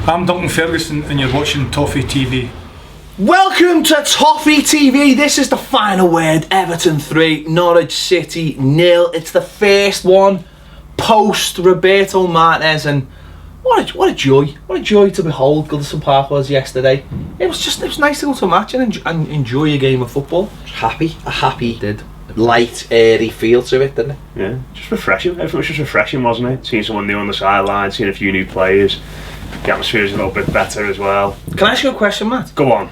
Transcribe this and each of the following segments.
I'm Duncan Ferguson and you're watching Toffee TV. Welcome to Toffee TV. This is the final word. Everton 3, Norwich City 0. It's the first one post Roberto Martinez, and what a joy to behold. Goodison Park was yesterday. It was nice to go to a match and enjoy a game of football. A happy light, airy feel to it, didn't it? Yeah, just refreshing. Everything was just refreshing, wasn't it? Seeing someone new on the sideline, seeing a few new players. The atmosphere is a little bit better as well. Can I ask you a question, Matt? Go on.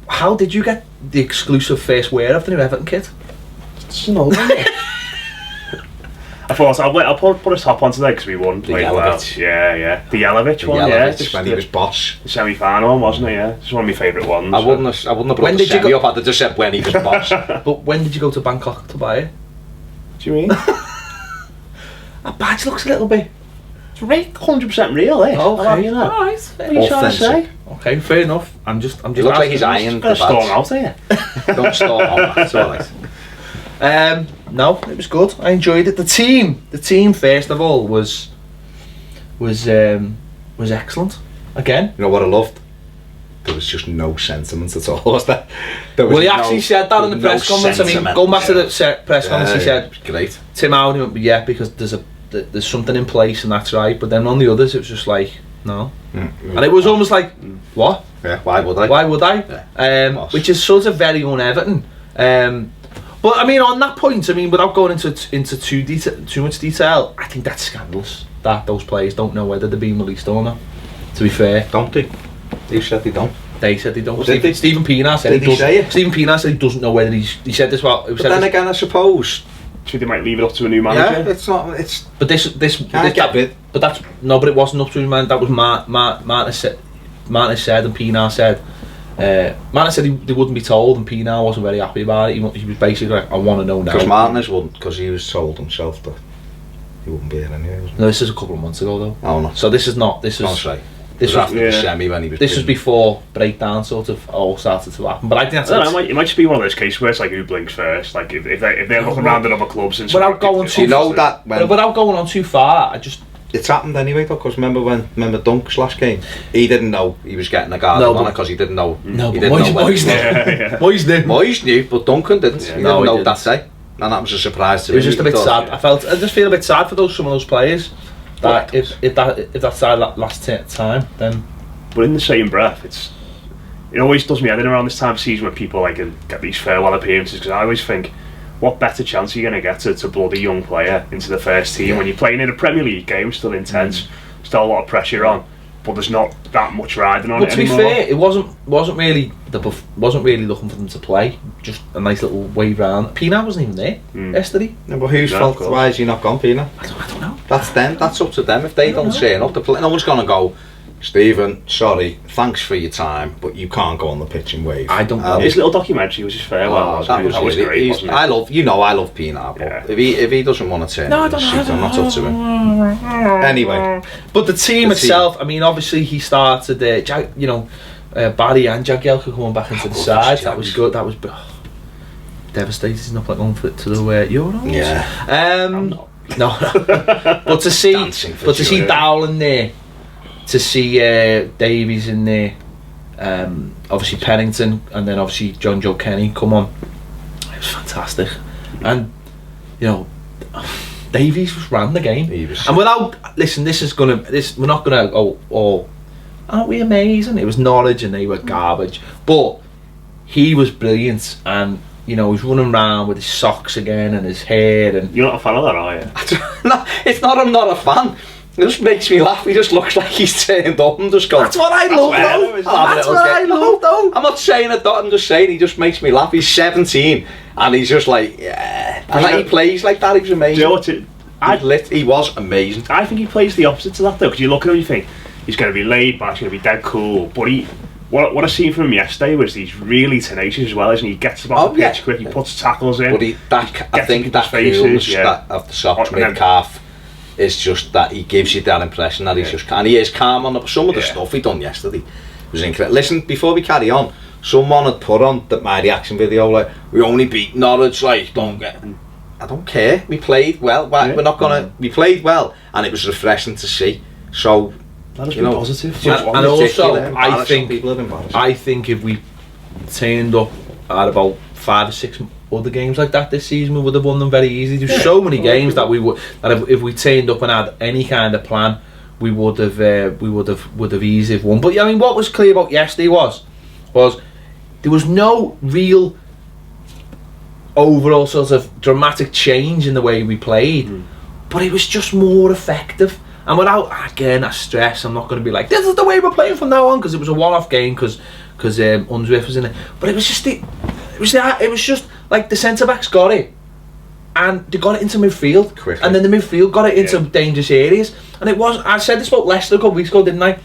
How did you get the exclusive first wear of the new Everton kit? It's an old one. I thought I'll put a top on today because we won. The Yelovich. Yeah. The Yelovich one, when he was boss. The semi-final one, wasn't it? Yeah, it's one of my favourite ones. I wouldn't have brought the semi up. I'd have just said when he was boss. But when did you go to Bangkok to buy it? Do you mean? That badge looks a little bit... It's 100% real, eh? Okay. Alright, what are you trying to say? Okay, fair enough. I'm just. It looks like he's ironed the badge. Storm out here. Don't storm out. It's alright. No, it was good. I enjoyed it. The team first of all was excellent. Again, You know what I loved? There was just no sentiment at all, was there? Well, he actually said that in the press conference. I mean, going back to the press conference, he said, "Great, Tim Howard, yeah, because there's something in place and that's right." But then on the others, it was just like, no, and it was almost like, what? Yeah, why would I? Why would I? Yeah. Which is sort of very un-Everton. But I mean, on that point, I mean, without going into too much detail, I think that's scandalous that those players don't know whether they're being released or not. To be fair, don't they? You said they don't. They said they don't. Did Stephen Pienaar said Did he say it? Stephen Pienaar said he doesn't know whether he said this. Well, But then again, I suppose. So they might leave it up to a new manager. Yeah, it's not. It's. But this Can't get it. But that's no. But it wasn't up to him, man. That was Martinez said, and Pienaar said. Martinez said they wouldn't be told, and Pienaar wasn't very happy about it. He was basically like, I want to know now. Because Martinez wouldn't, because he was told himself that he wouldn't be here anyway. No, this is a couple of months ago though. Oh no. So this is not. This is. That's right. This was after the semi when he was. This was before breakdown sort of all started to happen. But I think that's. It might just be one of those cases where it's like who blinks first. Like if they're looking around at other clubs and without going too. You know that when. Without going on too far, I just. It's happened anyway though, because remember Dunk's last game? He didn't know he was getting a guard on it because he didn't know. No, he but Moyes knew. Moyes knew, but Duncan didn't. Yeah. He didn't know that day, and that was a surprise to me. It was just a bit sad. Yeah. I just feel a bit sad for some of those players. That if that side last time, then. But in the same breath, it always does me head in around this time of season when people like get these farewell appearances, because I always think, what better chance are you going to get to blood a young player into the first team when you're playing in a Premier League game, still intense, still a lot of pressure on, but there's not that much riding on it anymore. But to be fair, it wasn't really looking for them to play, just a nice little wave round. Pienaar wasn't even there yesterday. No, but whose fault? Why is he not gone, Pienaar? I don't know. That's them. That's up to them. If they don't turn up, no one's going to go, Stephen, sorry, thanks for your time, but you can't go on the pitch and wave. I don't know. His little documentary was just farewell. That was great. Wasn't it? I love Pienaar, but if he doesn't want to turn, I'm not up to him. Anyway, but the team itself, I mean, obviously he started Barry and Jagielka coming back into the side. That was good. That was devastating. He's not going to the Euros. Yeah. No. But to see Dowell in there. To see Davies in there, obviously Pennington, and then obviously John Joe Kenny come on. It was fantastic, and Davies just ran the game. And without we're not gonna go, aren't we amazing? It was Norwich and they were garbage, but he was brilliant, and he was running around with his socks again and his hair. And you're not a fan of that, are you? No, it's not. I'm not a fan. It just makes me laugh. He just looks like he's turned up and just gone. That's what I love, though. That's what I love, though. I'm not saying it, I'm just saying he just makes me laugh. He's 17 and he's just like, yeah. And like he plays like that. He was amazing. Do you know what? He was amazing. I think he plays the opposite to that though, because you look at him and you think he's going to be laid back, he's going to be dead cool. But what I seen from him yesterday was he's really tenacious as well, isn't he? He gets about the pitch quick, he puts tackles in. But I think that coolness of the socks mid-calf is just that he gives you that impression that he's just, and he is calm on some of the stuff he done yesterday was incredible. Listen, before we carry on, someone had put on my reaction video like, we only beat Norwich, like, I don't care, we played well, we're not gonna, we played well, and it was refreshing to see. So That has been positive. And also, I think if we turned up at about 5 or 6 other games like that this season, we would have won them very easily. There's so many games that we would, that if we turned up and had any kind of plan, we would have easily won. But I mean, what was clear about yesterday was there was no real overall sort of dramatic change in the way we played, but it was just more effective. And without, again, a stress, I'm not going to be like, this is the way we're playing from now on, because it was a one-off game, because Unsworth was in it. But it was just like the centre-backs got it, and they got it into midfield, quickly. And then the midfield got it into dangerous areas. And it was, I said this about Leicester a couple of weeks ago, didn't I?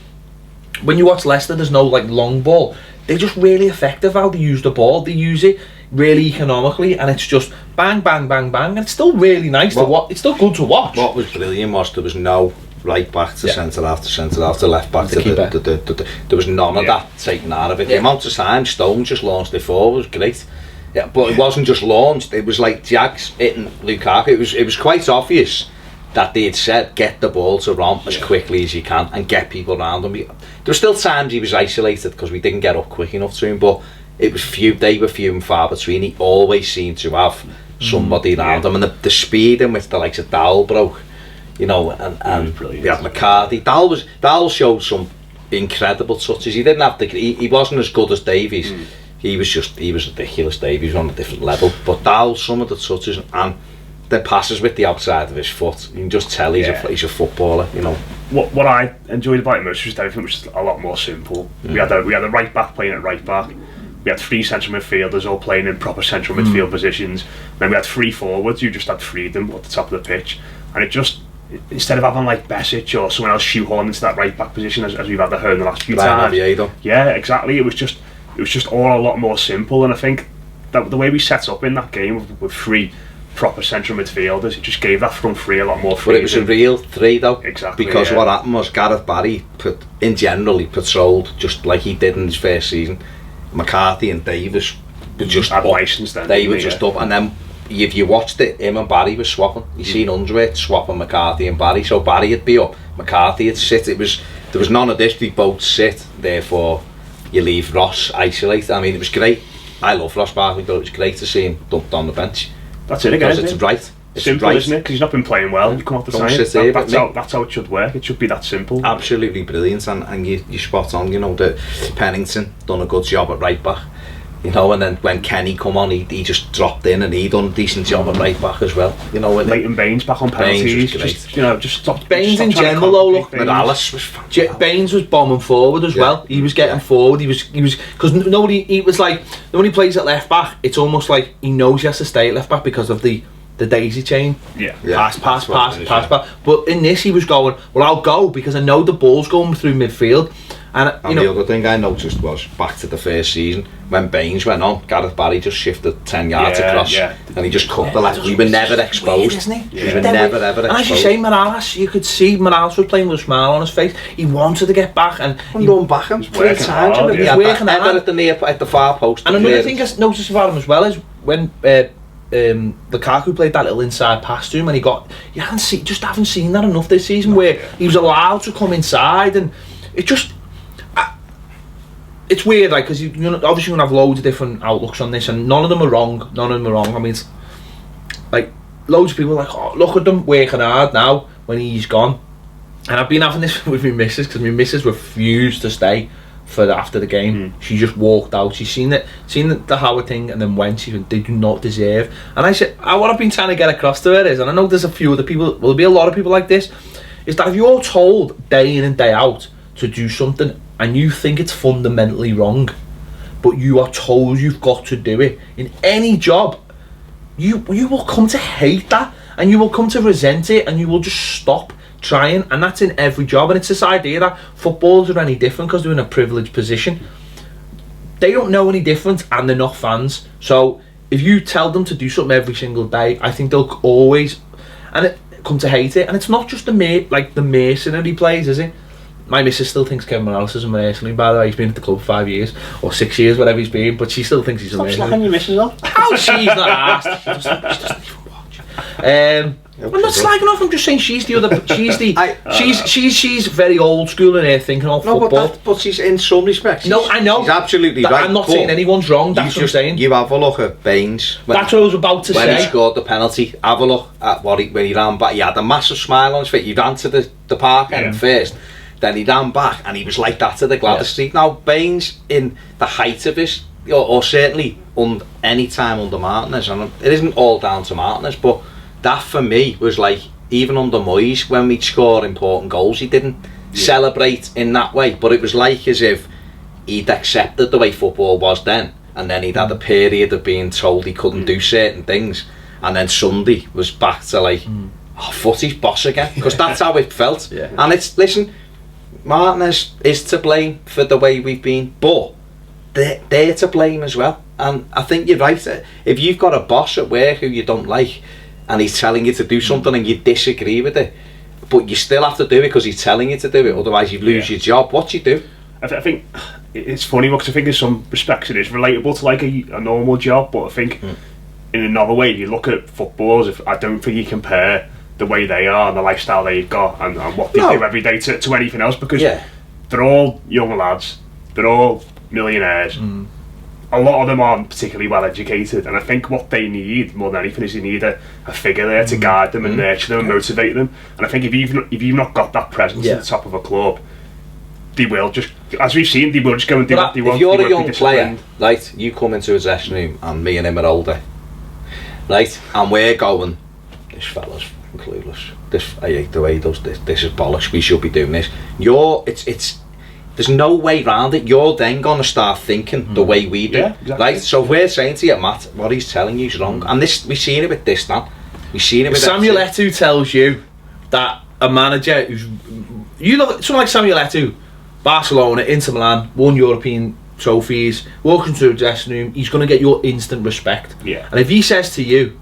When you watch Leicester, there's no like long ball. They're just really effective how they use the ball. They use it really economically, and it's just bang, bang, bang, bang, and it's still really nice to watch. It's still good to watch. What was brilliant was there was no right back to centre half to centre half to left back to the there was none of that taken out of it. The amount of time Stones just launched it forward was great. Yeah, but it wasn't just launched. It was like Jags hitting Lukaku. It was quite obvious that they had said get the ball to Rom as quickly as you can and get people around him. There were still times he was isolated because we didn't get up quick enough to him, but it was they were few and far between. He always seemed to have somebody around him, and the speed in which the likes of Dal broke, you know, and we had McCarthy. Dal showed some incredible touches. He didn't have he wasn't as good as Davies. He was ridiculous. Davies on a different level, but Dal, some of the touches and the passes with the outside of his foot, you can just tell he's a footballer, you know. What I enjoyed about him was just everything was just a lot more simple. We had a right back playing at right back. We had 3 central midfielders all playing in proper central midfield positions. Then we had 3 forwards who just had freedom at the top of the pitch, and it just, instead of having like Besic or someone else shoehorned into that right back position as we've had to hear in the last few times. Yeah, exactly. It was just all a lot more simple, and I think that the way we set up in that game with 3 proper central midfielders, it just gave that front 3 a lot more freedom. But it was a real 3 though, exactly. Because what happened was Gareth Barry he patrolled just like he did in his first season. McCarthy and Davis were just had license then. They were just up, and then if you watched it, him and Barry were swapping. You seen Unsworth swapping McCarthy and Barry, so Barry would be up, McCarthy would sit. There was none of this. We both sit, therefore you leave Ross isolated. I mean, it was great. I love Ross Barkley, but it was great to see him dumped on the bench. That's it again. Because it's right. It's simple, right. isn't it? Because he's not been playing well. You come off the side. That's how it should work. It should be that simple. Absolutely brilliant, and you spot on. You know that Pennington done a good job at right back. You know, and then when Kenny come on, he just dropped in and he done a decent job at right back as well. You know, Leighton Baines back on penalties. Just stopped. Baines in general, though. Look, Morales was fantastic. Baines was bombing forward as well. He was getting forward. He was because he was like, when he plays at left back, it's almost like he knows he has to stay at left back because of the daisy chain. Pass. But in this, he was going, well, I'll go because I know the ball's going through midfield. And the other thing I noticed was back to the first season when Baines went on, Gareth Barry just shifted 10 yards across and he just cut the left. We were never exposed. Isn't he? We were never ever exposed. And as you say, Morales, you could see Morales was playing with a smile on his face. He wanted to get back and run back him 3 times. He had that at the far post. And another thing I noticed about him as well is when Lukaku played that little inside pass to him, and you haven't seen that enough this season, where he was allowed to come inside, and it just it's weird, like, because you're obviously going to have loads of different outlooks on this, and none of them are wrong. I mean, it's like loads of people are like, oh, look at them working hard now when he's gone. And I've been having this with my missus, because my missus refused to stay for after the game. She just walked out. She's seen the Howard thing and then went. She said they do not deserve. And I said, what I've been trying to get across to her is, and I know there's a few other people, there'll be a lot of people like this, is that if you're told day in and day out to do something and you think it's fundamentally wrong, but you are told you've got to do it in any job, you will come to hate that, and you will come to resent it, and you will just stop trying. And that's in every job. And it's this idea that footballers are any different because they're in a privileged position. They don't know any different, and they're not fans. So if you tell them to do something every single day, I think they'll always come to hate it. And it's not just the mercenary plays, is it? My missus still thinks Kevin Morales is a mercenary, by the way. He's been at the club 5 years or 6 years, whatever he's been, but she still thinks he's a mercenary. Stop slagging your missus off. How she's not asked. She doesn't even watch. I'm not slagging off. I'm just saying she's the other. She's very old school in her thinking of football. But she's in some respects. No, I know. She's absolutely right. I'm not saying anyone's wrong. That's what I'm saying. You have a look at Baines. That's what I was about to say. When he scored the penalty, have a look at when he ran back. He had a massive smile on his face. He ran to the park end first. Then he ran back and he was like that to the Gladys Street. Now Baines, in the height of his, or certainly any time under Martinez, and it isn't all down to Martinez, but that for me was like, even under Moyes, when we'd score important goals, he didn't celebrate in that way, but it was like as if he'd accepted the way football was then, and then he'd had a period of being told he couldn't do certain things, and then Sunday was back to like, footy's boss again, because that's how it felt. And it's, listen, Martinez is to blame for the way we've been, but they're to blame as well. And I think you're right. If you've got a boss at work who you don't like and he's telling you to do something and you disagree with it, but you still have to do it because he's telling you to do it, otherwise you lose your job, what do you do? I think it's funny because I think in some respects it is relatable to like a normal job, but I think in another way, you look at footballers, I don't think you compare the way they are and the lifestyle they've got and what they do every day to anything else, because they're all young lads, they're all millionaires. A lot of them aren't particularly well educated, and I think what they need more than anything is they need a figure there to guide them and nurture them and motivate them. And I think if you've not got that presence at the top of a club, they will just, as we've seen, they will just go and do what they want. If you're a young player, right, you come into a dressing room and me and him are older, right, and we're going, this fella's clueless, I hate the way he does this is bollocks, we should be doing this. There's no way around it. You're then going to start thinking the way we do, right? So if we're saying to you, Matt, what he's telling you is wrong, and this, we've seen it with this now. We've seen it with Samuel Eto'o tells you that a manager who's, you look at someone like Samuel Eto'o, Barcelona, Inter Milan, won European trophies, walking through a dressing room, he's going to get your instant respect. And if he says to you,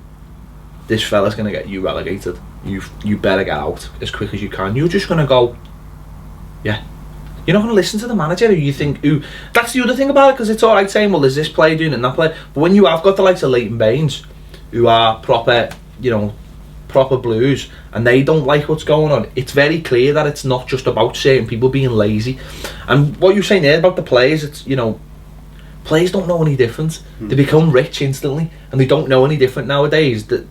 this fella's going to get you relegated, you better get out as quick as you can, you're just going to go, you're not going to listen to the manager who you think, that's the other thing about it, because it's alright saying, well, there's this player doing it and that player, but when you have got the likes of Leighton Baines, who are proper blues, and they don't like what's going on, it's very clear that it's not just about certain people being lazy. And what you're saying there about the players, it's, players don't know any different. They become rich instantly, and they don't know any different nowadays. That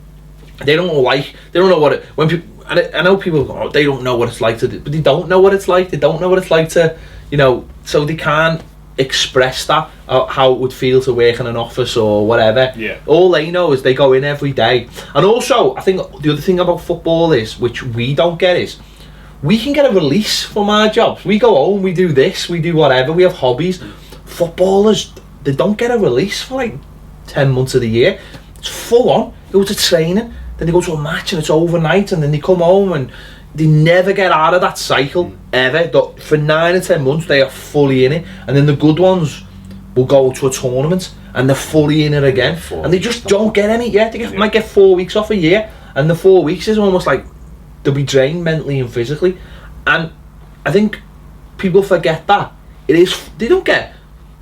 they don't know what it, when people, I know people go, they don't know what it's like to do, but they don't know what it's like. They don't know what it's like to, so they can't express that, how it would feel to work in an office or whatever. All they know is they go in every day. And also, I think the other thing about football is, which we don't get, is we can get a release from our jobs. We go home, we do this, we do whatever, we have hobbies. Footballers, they don't get a release for like 10 months of the year. It's full on. They go to training, then they go to a match and it's overnight, and then they come home and they never get out of that cycle ever. For 9 or 10 months they are fully in it, and then the good ones will go to a tournament and they're fully in it again, and they just don't get any. They might get 4 weeks off a year, and the 4 weeks is almost like they'll be drained mentally and physically. And I think people forget that they don't get,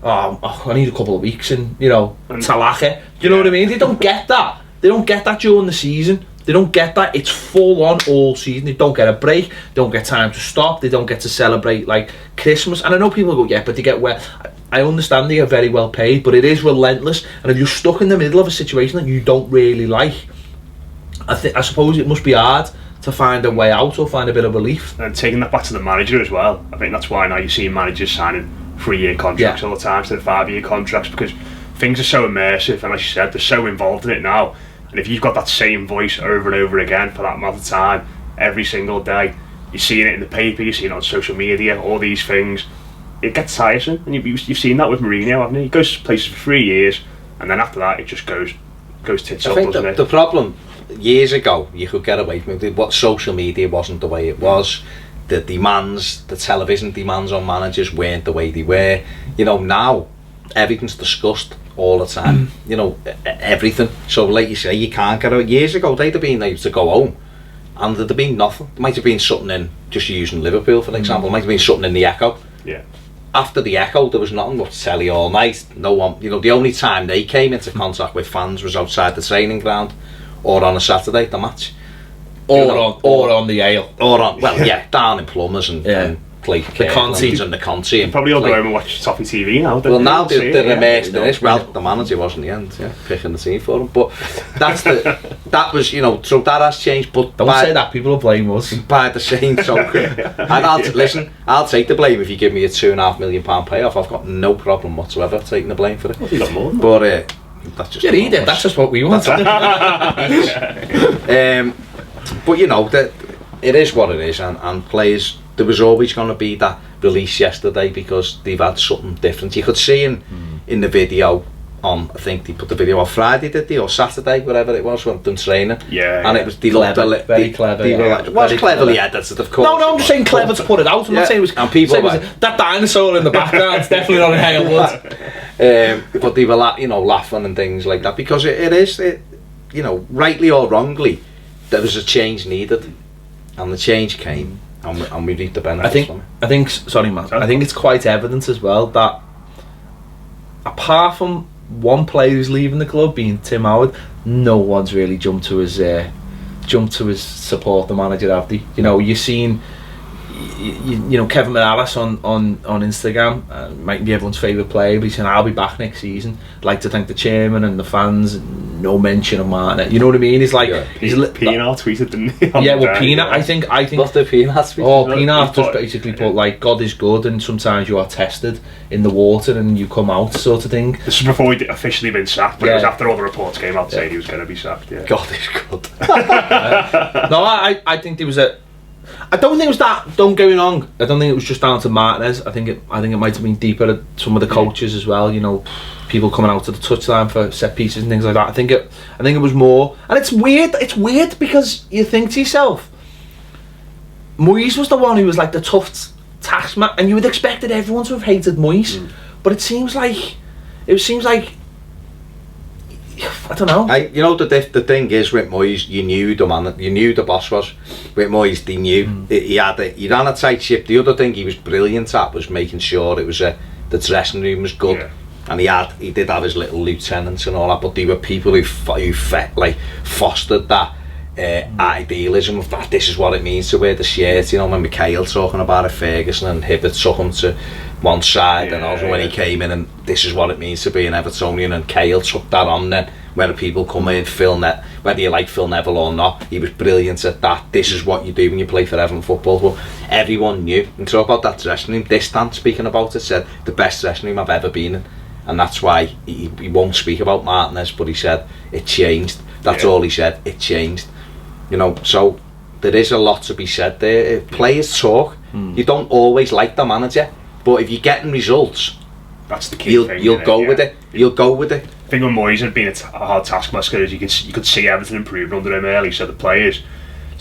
I need a couple of weeks and Talache, you know what I mean? They don't get that. They don't get that during the season. They don't get that. It's full on all season. They don't get a break. They don't get time to stop. They don't get to celebrate like Christmas. And I know people go, but they get well. I understand they are very well paid, but it is relentless. And if you're stuck in the middle of a situation that you don't really like, I suppose it must be hard to find a way out or find a bit of relief. And taking that back to the manager as well, I think that's why now you see managers signing 3-year contracts all the time instead of 5-year contracts, because things are so immersive, and as you said, they're so involved in it now. And if you've got that same voice over and over again for that amount of time, every single day, you're seeing it in the paper, you're seeing it on social media, all these things, it gets tiresome. And you've seen that with Mourinho, haven't you? He goes to places for 3 years, and then after that, it just goes tits up, doesn't it? The problem, years ago, you could get away from it. What social media wasn't the way it was. The demands, the television demands on managers weren't the way they were. Now, everything's discussed all the time, everything. So like you say, you can't get out. Years ago they'd have been able to go home and there'd have been nothing. There might have been something in, just using Liverpool for example, might have been something in the Echo. After the Echo there was nothing but telly all night. No one, the only time they came into contact with fans was outside the training ground or on a Saturday, the match. Or on the ale. Or on, well, yeah, down in Plumbers and play the Conti and the Conti. And probably all go home and watch Toffee TV now. Well, now they're immersed in this. Well, the manager was in the end, picking the team for them. But that was, so that has changed. But don't say that, people will blame us. By the same token, and I'll take the blame if you give me a £2.5 million payoff. I've got no problem whatsoever taking the blame for it. Well, you got more than but that's just that's just what we want. But it is what it is, and players, there was always going to be that release yesterday because they've had something different. You could see in the video on, I think they put the video on Friday, did they, or Saturday, whatever it was, when done training. And it was clever, very clever. It was cleverly edited, of course. No, I'm just saying clever to put it out. I'm not saying it was. And people that dinosaur in the background. It's definitely not in Halewood. But they were laughing and things like that because it is, rightly or wrongly, there was a change needed, and the change came, and we reaped the benefits from it. Sorry, man. I think it's quite evident as well that apart from one player who's leaving the club, being Tim Howard, no one's really jumped to his support the manager, have they? You've seen Kevin Morales on Instagram, might be everyone's favourite player, but he's saying, I'll be back next season. I'd like to thank the chairman and the fans. No mention of Martin. You know what I mean? He's like, Pienaar tweeted, didn't he? Pienaar. I think. What's the Pienaar tweet? Pienaar just basically put like, God is good, and sometimes you are tested in the water and you come out, sort of thing. This was before he'd officially been sacked, but it was after all the reports came out saying he was going to be sacked. Yeah. God is good. No, I think there was I don't think it was that. Don't get me wrong. I don't think it was just down to Martinez. I think it might have been deeper at some of the coaches as well. People coming out to the touchline for set pieces and things like that. I think it was more. And it's weird. It's weird because you think to yourself, Moyes was the one who was like the tough taskman, and you would expected everyone to have hated Moyes, but it seems like. I don't know. The thing is with Moyes, you knew the boss was. With Moyes, they knew he ran a tight ship. The other thing he was brilliant at was making sure it was the dressing room was good, and he did have his little lieutenants and all that. But they were people who fostered that idealism of that. This is what it means to wear the shirt. When Mikhail talking about it, Ferguson and Hibbert took him to one side, and also when he came in, and this is what it means to be an Evertonian, and Cahill took that on then. When people come in, whether you like Phil Neville or not, he was brilliant at that. This is what you do when you play for Everton football. Well, everyone knew. And talk about that dressing room, this stand speaking about it said the best dressing room I've ever been in, and that's why he won't speak about Martinez, but he said it changed. That's all he said. It changed. So there is a lot to be said there. If players talk, you don't always like the manager, but if you're getting results, that's the key thing. You'll go with it. You'll go with it. I think when Moyes had been a hard taskmaster, you could see everything improving under him early. So the players,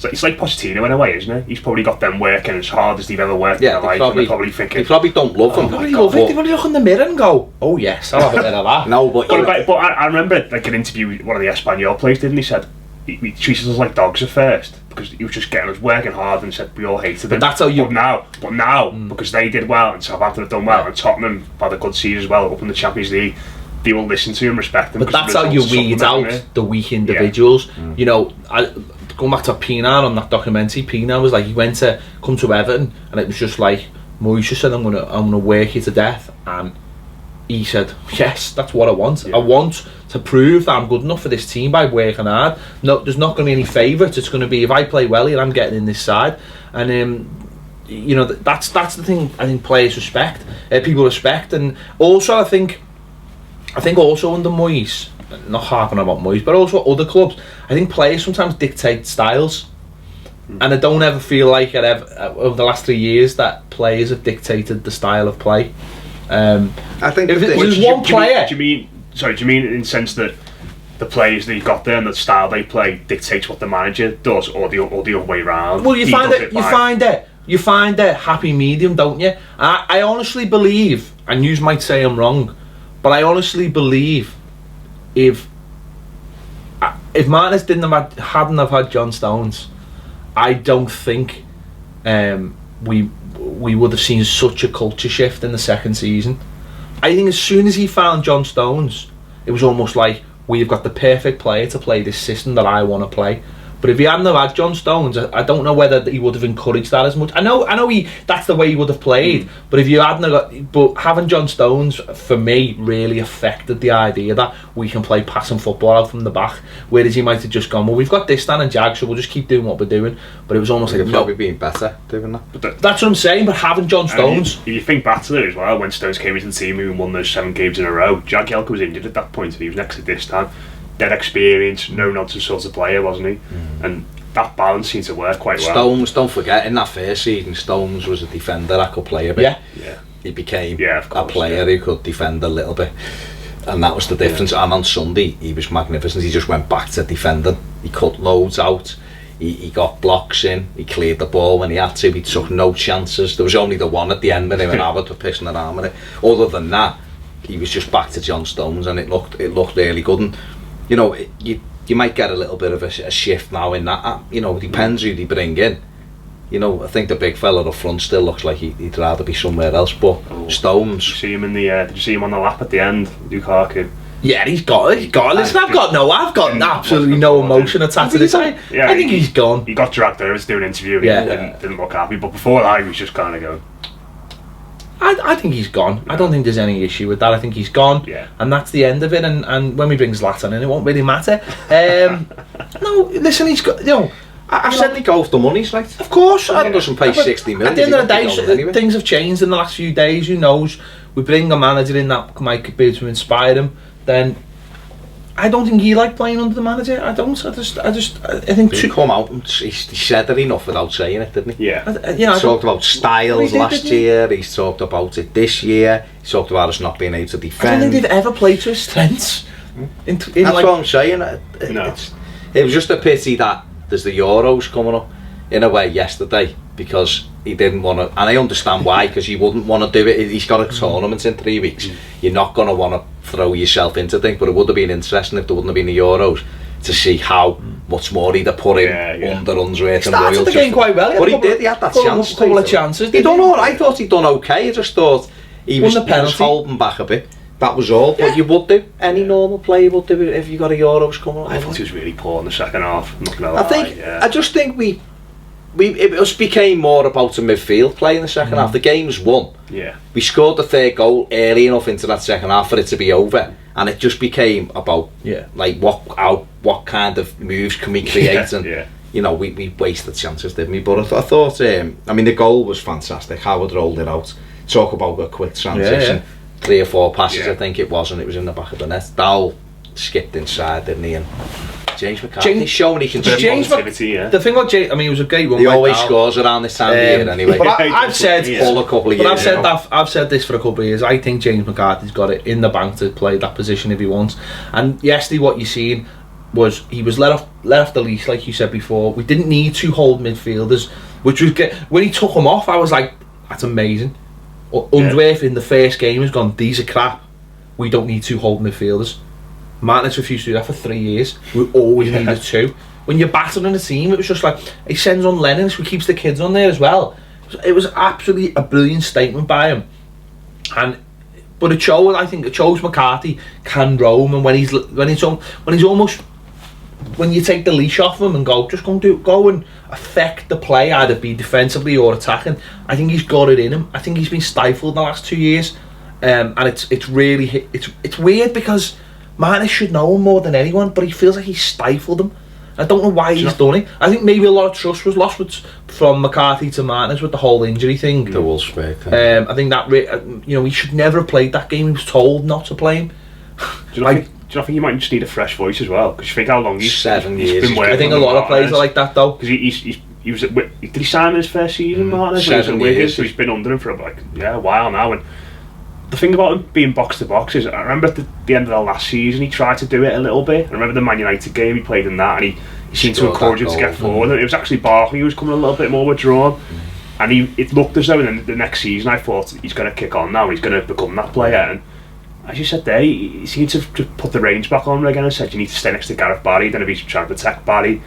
it's like Pochettino in a way, isn't it? He's probably got them working as hard as they've ever worked in their life. They're probably thinking, they probably don't love him. They probably look in the mirror and go, "Oh yes, I'll have a bit of that." No, but I remember like an interview with one of the Espanyol players, didn't he? Said he treated us like dogs at first because he was just getting us working hard, and said we all hated him. That's how you. But now, because they did well and Southampton have done well, and Tottenham had a good season as well up in the Champions League, they will listen to him, respect him. But that's how you weed out the weak individuals. Going back to Pienaar on that documentary, Pienaar was like, he went to come to Everton, and it was just like, Moyes just said, I'm gonna work you to death, and he said, yes, that's what I want. I want to prove that I'm good enough for this team by working hard. No, there's not going to be any favourites. It's going to be, if I play well here, I'm getting in this side. And that's the thing. I think players respect, people respect, and also I think also under Moyes, not harping about Moyes, but also other clubs, I think players sometimes dictate styles, and I don't ever feel like over the last 3 years that players have dictated the style of play. I think if there's one player. Do you mean in the sense that the players that you got there and the style they play dictates what the manager does, or the other way round? Well, you find a happy medium, don't you? I honestly believe, and you might say I'm wrong, but I honestly believe if Martinez hadn't have had John Stones, I don't think we would have seen such a culture shift in the second season. I think as soon as he found John Stones, it was almost like, we've got the perfect player to play this system that I want to play. But if he hadn't have had John Stones, I don't know whether he would have encouraged that as much. I know that's the way he would have played. But if you hadn't but having John Stones for me really affected the idea that we can play passing football out from the back. Whereas he might have just gone, well, we've got this, Dan and Jag, so we'll just keep doing what we're doing. But it was almost like probably being better doing that. But that's what I'm saying. But having John Stones, if you think back to it as well, when Stones came into the team and won those 7 games in a row, Jagielka was injured at that point, and he was next to this time. Dead experience, no nonsense sort of player, wasn't he? And that balance seemed to work quite well. Stones, don't forget, in that first season, Stones was a defender that could play a bit. Yeah. He became of course, a player who could defend a little bit, and that was the difference. And on Sunday, he was magnificent. He just went back to defending. He cut loads out. He got blocks in. He cleared the ball when he had to. He took no chances. There was only the one at the end when him and Abbott were pissing around with it. Other than that, he was just back to John Stones, and it looked really good. And you know, you might get a little bit of a shift now in that. You know, it depends who they bring in. You know, I think the big fella up front still looks like he'd rather be somewhere else. But Stones, did you see him in the? Did you see him on the lap at the end, Lukaku? yeah, he's got it. Listen, I've got absolutely no emotion attached to this. I think he's gone. He got dragged over to do an interview. And didn't look happy. But before that, he was just kind of going. I think he's gone. I don't think there's any issue with that. I think he's gone, and that's the end of it. And when we bring Zlatan in, it won't really matter. No, listen, he's got. You know, I've said they go for the money, right? Of course, he doesn't pay 60 million. At the end of the day, things have changed in the last few days. Who knows? We bring a manager in that might be able to inspire him. Then I don't think he liked playing under the manager. I think he come out and he said it enough without saying it, didn't he? Yeah. He talked about styles last year. He's talked about it this year. He talked about us not being able to defend. I don't think they've ever played to his strengths. That's what I'm saying. It was just a pity that there's the Euros coming up in a way yesterday, because he didn't want to, and I understand why, because he wouldn't want to do it. He's got a tournament in 3 weeks. You're not going to want to throw yourself into things, but it would have been interesting if there wouldn't have been the Euros to see how much more he'd have put in under Unsworth and Royal. He started the game quite well. But he did. He had that chance. A couple of chances. He done all right. I thought he'd done okay. I just thought he was holding back a bit. That was all. But you would do. Any normal player would do it if you got a Euros coming up. I thought he was really poor in the second half. I'm not gonna lie. I just think it just became more about the midfield play in the second half. The game's won. Yeah. We scored the third goal early enough into that second half for it to be over, and it just became about like what kind of moves can we create, and you know, we wasted chances, didn't we? But I thought I mean, the goal was fantastic. Howard rolled it out. Talk about a quick transition. 3 or 4 passes, I think it was, and it was in the back of the net. Dowell skipped inside, didn't he? And James McCarthy's showing he can The thing about James, I mean, it was a great one. He always scores around this time of year anyway. But I've said I've said this for a couple of years. I think James McCarthy's got it in the bank to play that position if he wants. And yesterday, what you seen was he was let off the leash, like you said before. We didn't need to hold midfielders, which was when he took them off. I was like, that's amazing. Unsworth in the first game has gone, these are crap. We don't need 2 hold midfielders. Martinez refused to do that for 3 years. We always needed 2. When you're battering a team, it was just like, he sends on Lennon, so he keeps the kids on there as well. It was absolutely a brilliant statement by him. But it shows McCarthy can roam, and when you take the leash off him and go and affect the play, either be defensively or attacking. I think he's got it in him. I think he's been stifled the last 2 years, and it's really weird because Martinez should know him more than anyone, but he feels like he's stifled him. I don't know why he's done it. I think maybe a lot of trust was lost from McCarthy to Martinez with the whole injury thing. The Wolfsburg thing. I think that he should never have played that game. He was told not to play him. Do you not think you might just need a fresh voice as well? Because you think how long he's 7 years been working. I think a lot of players are like that though. Because he was did he sign his first season, Martinez? 7 years. So he's been under him for a while now. And the thing about him being box to box is, I remember at the end of the last season he tried to do it a little bit. I remember the Man United game he played in that, and he seemed to encourage him to get forward. And it was actually Barkley who was coming a little bit more withdrawn. And it looked as though in the next season I thought he's going to kick on now. He's going to become that player. And as you said there, he seemed to put the reins back on again and said you need to stay next to Gareth Barry, then if he's trying to protect Barry.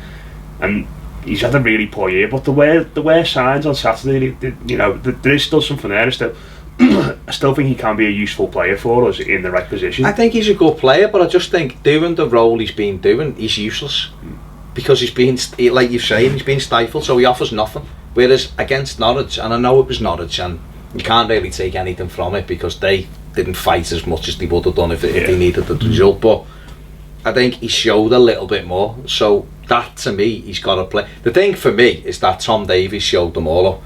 And he's had a really poor year, but the way signs on Saturday, there is still something there. I still think he can be a useful player for us in the right position. I think he's a good player, but I just think doing the role he's been doing, he's useless. because he's been, like you're saying, he's been stifled, so he offers nothing. Whereas against Norwich, and I know it was Norwich, and you can't really take anything from it because they didn't fight as much as they would have done if they needed the result, but I think he showed a little bit more, so that to me, he's got to play. The thing for me is that Tom Davies showed them all up,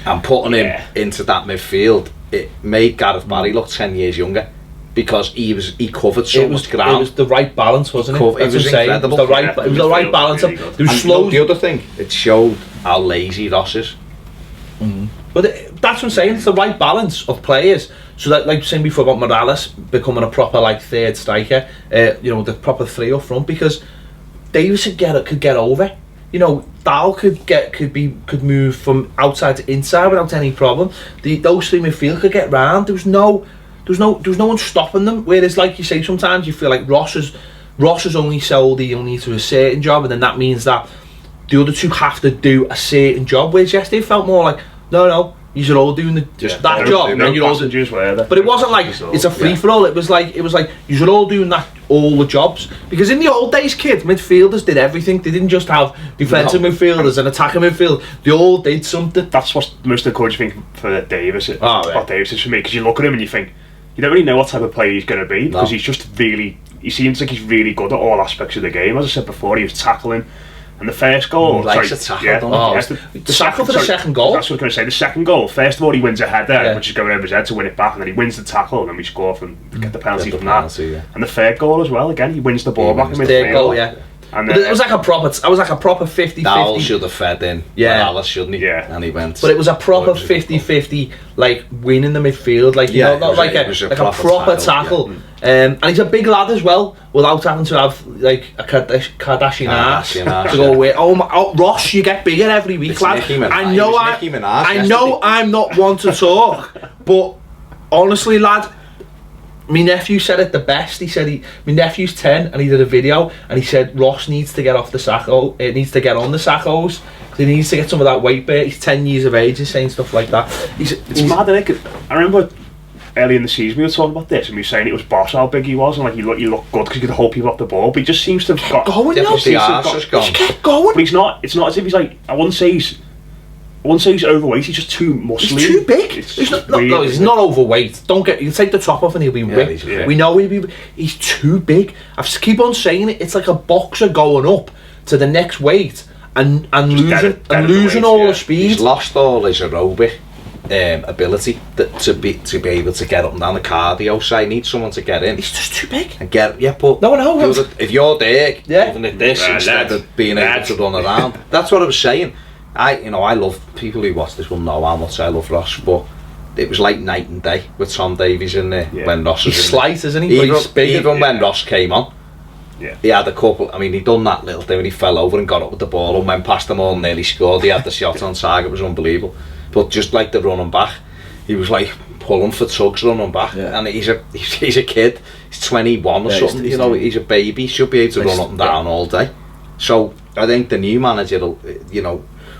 and putting him into that midfield, it made Gareth Barry look 10 years younger, because he covered so much ground. It was the right balance, wasn't it? It was incredible. It was the right balance. Really There was slow. The other thing, it showed how lazy Ross is. But that's what I'm saying, it's the right balance of players. So that, like saying before about Morales becoming a proper like third striker, you know, the proper three up front, because Davies could get over. You know, Dal could move from outside to inside without any problem. Those three midfield could get round. There was no one stopping them. Whereas, like you say, sometimes you feel like Ross is only sold only to a certain job, and then that means that the other two have to do a certain job. Whereas yesterday it felt more like, no, you're all doing that job, and you're all doing. But it wasn't like it's a free for all. It was like you're all doing that, all the jobs. Because in the old days, kids, midfielders did everything. They didn't just have defensive midfielders and attacking midfield. They all did something. That's what's the most encouraging thing for Davies. Right. Davies is for me, because you look at him and you think you don't really know what type of player he's going to be, because he's just really. He seems like he's really good at all aspects of the game. As I said before, he was tackling. And the first goal, the tackle for the second goal. That's what I was going to say. The second goal, first of all, he wins a header, which is going over his head to win it back, and then he wins the tackle, and then we score from get the penalty from that. And the third goal as well. Again, he wins the ball back in midfield. Third goal, and it was like a proper. I was like a proper 50-50. Dal should have fed in. Alice shouldn't he? Yeah. And he went. But it was a proper 50-50, like winning the midfield, like you know, not like a proper tackle. And he's a big lad as well, without having to have like a Kardashian ass to go away. Oh, Ross, you get bigger every week, lad. I know I'm not one to talk, but honestly, lad, my nephew said it the best. He said my nephew's 10 and he did a video and he said Ross needs to get off the sacco. It needs to get on the saccos. He needs to get some of that weight back. He's 10 years of age. He's saying stuff like that. It's mad, isn't it? I remember early in the season we were talking about this and we were saying it was boss how big he was and like he looked good because he could hold people off the ball, but he just seems to have got going. He kept going. But it's not as if he's like, I wouldn't say he's overweight. He's just too muscly. He's too big. He's not overweight. You take the top off and he'll be ripped. We know he's too big. I keep on saying it. It's like a boxer going up to the next weight and losing all the speed. He's lost all his aerobic ability to be able to get up and down the cardio. So I need someone to get in. He's just too big. And but no. If you're there, even at this, instead of being able to run around, that's what I was saying. I love people who watch this will know how much I love Ross, but it was like night and day with Tom Davies in there when Ross was in there. He's slight, isn't he? Even when Ross came on, he had a couple. I mean, he done that little thing when he fell over and got up with the ball and went past them all and nearly scored. He had the shot on target, it was unbelievable. But just like the running back, he was like pulling for tugs running back, and he's a kid. He's 21 or something. You know, he's a baby. He should be able to run up and down all day. So I think the new manager will,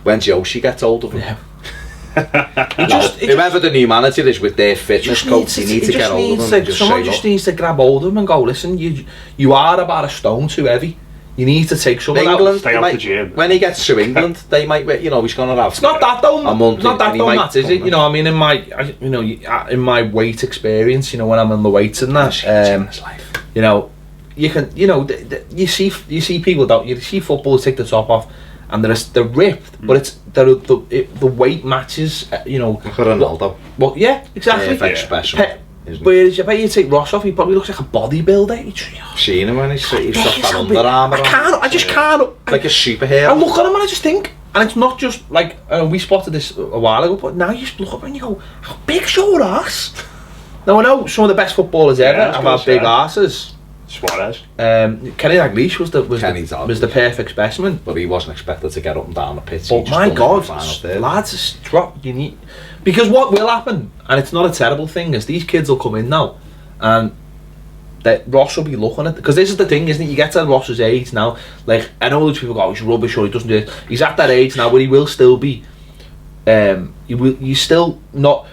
when Joshi gets hold of him. Whoever the new manager is with their fitness coach, he needs to get hold of him. Someone just needs to grab hold of him and go, listen, you are about a stone too heavy. You need to take some England, of that. Stay off the gym. When he gets to England, they might, he's going to have. It's not that though. A month. It's not that though, Matt, is it? I mean, in my weight experience, when I'm on the weights and that, you can, you see people you see footballers take the top off. And they're ripped, but it's the weight matches. Ronaldo. Well, yeah, exactly. Perfect specimen. Whereas I bet you take Ross off, he probably looks like a bodybuilder. Seen him when he's got that Under Armour. I just can't. Like a superhero. I look at him and I just think, and it's not just like we spotted this a while ago, but now you just look at him and you go, how big's your ass? Now I know some of the best footballers ever have had big asses. Suarez. Kenny Dalglish was the perfect specimen, but he wasn't expected to get up and down the pitch. But my God, lads, you need, because what will happen, and it's not a terrible thing, is these kids will come in now, and that Ross will be looking at, because this is the thing, isn't it? You get to Ross's age now. Like I know those people go, he's rubbish or he doesn't do it. He's at that age now where he will still be. You still not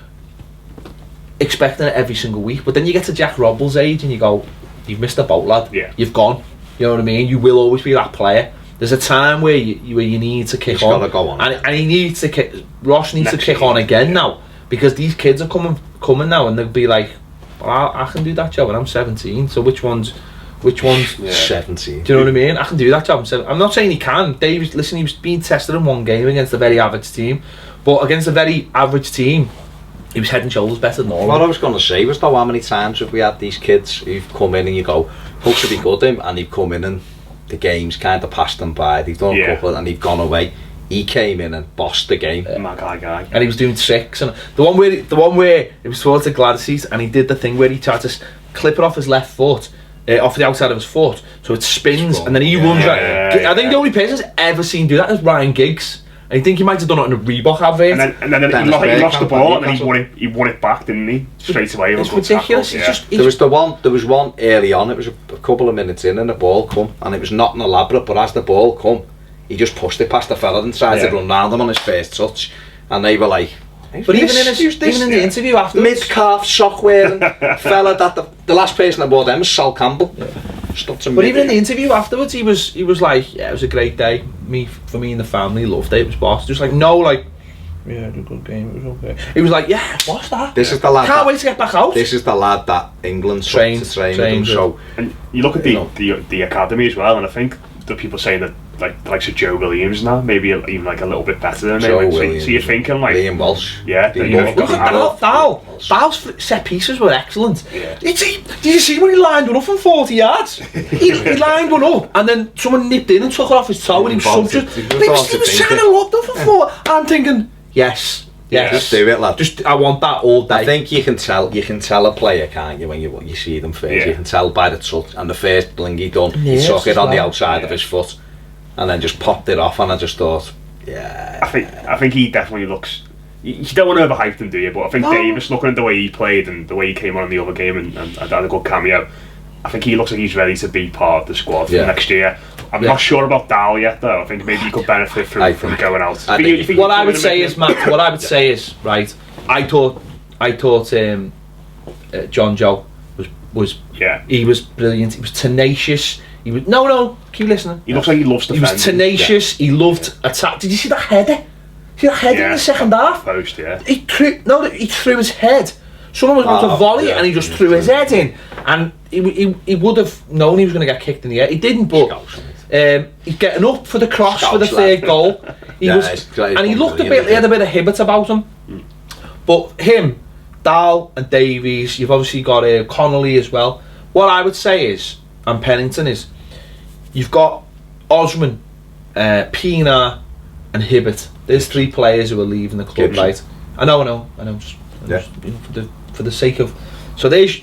expecting it every single week, but then you get to Jack Robble's age and you go, you've missed the boat, lad. Yeah. You've gone. You know what I mean? You will always be that player. There's a time where you need to kick He's on. gotta go on. And he needs to kick. Ross needs Next to kick season, on again now, because these kids are coming now, and they'll be like, well, I can do that job when I'm 17. So which one's 17. Do you know what I mean? I can do that job. I'm not saying he can. David, listen, he was being tested in one game against a very average team, but against a very average team, he was head and shoulders better than all. What I was going to say was, though, how many times have we had these kids who've come in and you go, supposed to be good, and they've come in and the game's kind of passed them by. They've done a couple and they've gone away. He came in and bossed the game. My guy. And he was doing tricks, and the one where it was towards the Gladys, and he did the thing where he tried to clip it off his left foot, off the outside of his foot, so it spins, and then he runs right. I think the only person I've ever seen do that is Ryan Giggs. And I think he might have done it in a Reebok advert. And then he lost the ball, and he won it back, didn't he? Straight away. It's ridiculous. There was one early on. It was a couple of minutes in, and the ball come, and it was not an elaborate. But as the ball come, he just pushed it past the fella and tried to run round him on his first touch, and they were like. But even in the interview afterwards, mid-calf sock wearing fella that the last person that bought them was Sol Campbell. But even in the interview afterwards, he was like, yeah, it was a great day. For me and the family loved it. It was boss. Just like yeah, it was a good game. It was okay. He was like, yeah, what's that? This is the lad. Can't wait to get back out. This is the lad that England trained with him. So, and you look at the academy as well, and I think the people saying that like so Joe Williams now, maybe even like a little bit better than him. So you're thinking like Liam Walsh. Yeah, look at Dal's set pieces were excellent. Yeah. Did you see when he lined one up from 40 yards? he lined one up, and then someone nipped in and took it off his toe, and he was trying to look them for 4. I'm thinking, yes, just do it, lad. I want that all day. I think you can tell a player, can't you, when you see them first? Yeah. You can tell by the touch, and the first thing he done, he took it on the outside of his foot, and then just popped it off, and I just thought, I think he definitely looks. You don't want to overhype him, do you? But I think Davis, looking at the way he played and the way he came on in the other game and had a good cameo, I think he looks like he's ready to be part of the squad for next year. I'm not sure about Dal yet, though. I think maybe he could benefit from going out. What I would say is, Matt, right, I thought John Joe was he was brilliant. He was tenacious. He was keep listening. He looks like he loves defending. He was tenacious. He loved attack. Did you see that header? See that header in the second half? Post, He threw his head. Someone was going to volley, and he just threw his head in. And he would have known he was going to get kicked in the head. He didn't, but he's getting up for the cross for the third goal. He looked he had a bit of Hibbert about him. But him, Dal and Davies, you've obviously got Connolly as well. What I would say is, and Pennington is, you've got Osman, Pienaar and Hibbert. There's 3 players who are leaving the club, Gibson. Right? I know. Just for the sake of, so there's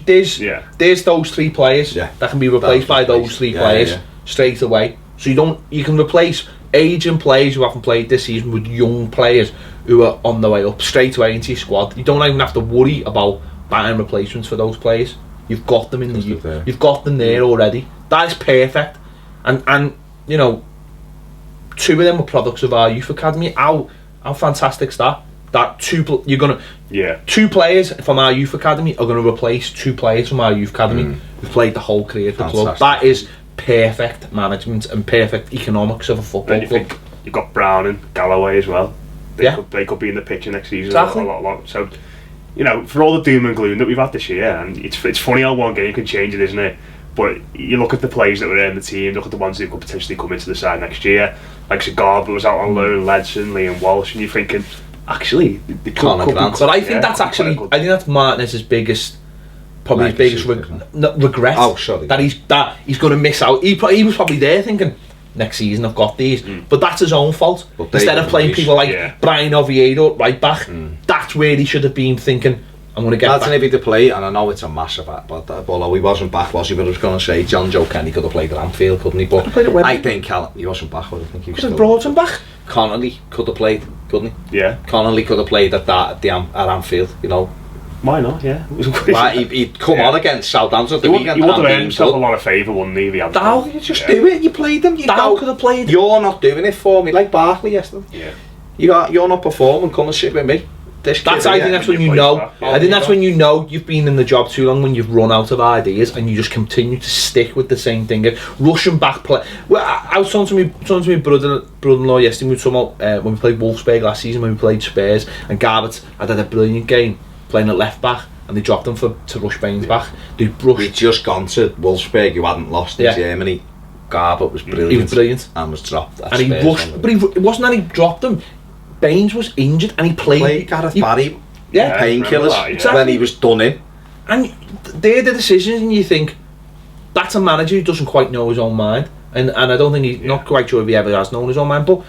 those 3 players that can be replaced by those 3 players straight away. So you can replace aging players who haven't played this season with young players who are on the way up straight away into your squad. You don't even have to worry about buying replacements for those players. You've got them you've got them there already. That is perfect. And 2 of them were products of our youth academy. How fantastic is that? That 2 players from our youth academy are going to replace 2 players from our youth academy who've played the whole career at the club. That is perfect management and perfect economics of a football club. You've got Brown and Galloway as well. They could be in the picture next season a lot. So, for all the doom and gloom that we've had this year, and it's funny how one game can change it, isn't it? But you look at the players that were in the team, look at the ones who could potentially come into the side next year. Like Garber was out on loan, Ledson, Liam Walsh, and you're thinking, actually, they could be. But I think that's Martinez's biggest, probably his biggest regret. Oh, sorry. That he's going to miss out. He was probably there thinking, next season I've got these, but that's his own fault. Instead of playing people like Brian Oviedo right back, that's where he should have been thinking, I'm going to get back. That's to play, and I know it's a massive but although he wasn't back, was he? But I was going to say, John Joe Kenny could have played at Anfield, couldn't he? But I think he wasn't back, I think he could have brought him back. Connolly could have played, couldn't he? Yeah. Connolly could have played at Anfield, Why not, yeah. He'd come on against Southampton the weekend. He would have earned himself a lot of favour, wouldn't he? Dal, you just do it, you played them. Dal could have played. You're not doing it for me, like Barkley yesterday. Yeah. You're not performing, come and sit with me. I think that's when you know. I think that's when you know you've been in the job too long, when you've run out of ideas and you just continue to stick with the same thing. Russian back play. Well, I was talking to my brother-in-law yesterday. We were talking about when we played Wolfsburg last season, when we played Spurs, and Garbett had a brilliant game playing at left back, and they dropped him to rush Baines back. We'd just gone to Wolfsburg, who hadn't lost in Germany. Garbett was brilliant. He was brilliant and was dropped. And he rushed, but it wasn't that he dropped him. Baines was injured and he played Gareth Barry, painkillers, exactly. When he was done in. And they're the decisions, and you think that's a manager who doesn't quite know his own mind, and I don't think he's not quite sure if he ever has known his own mind. But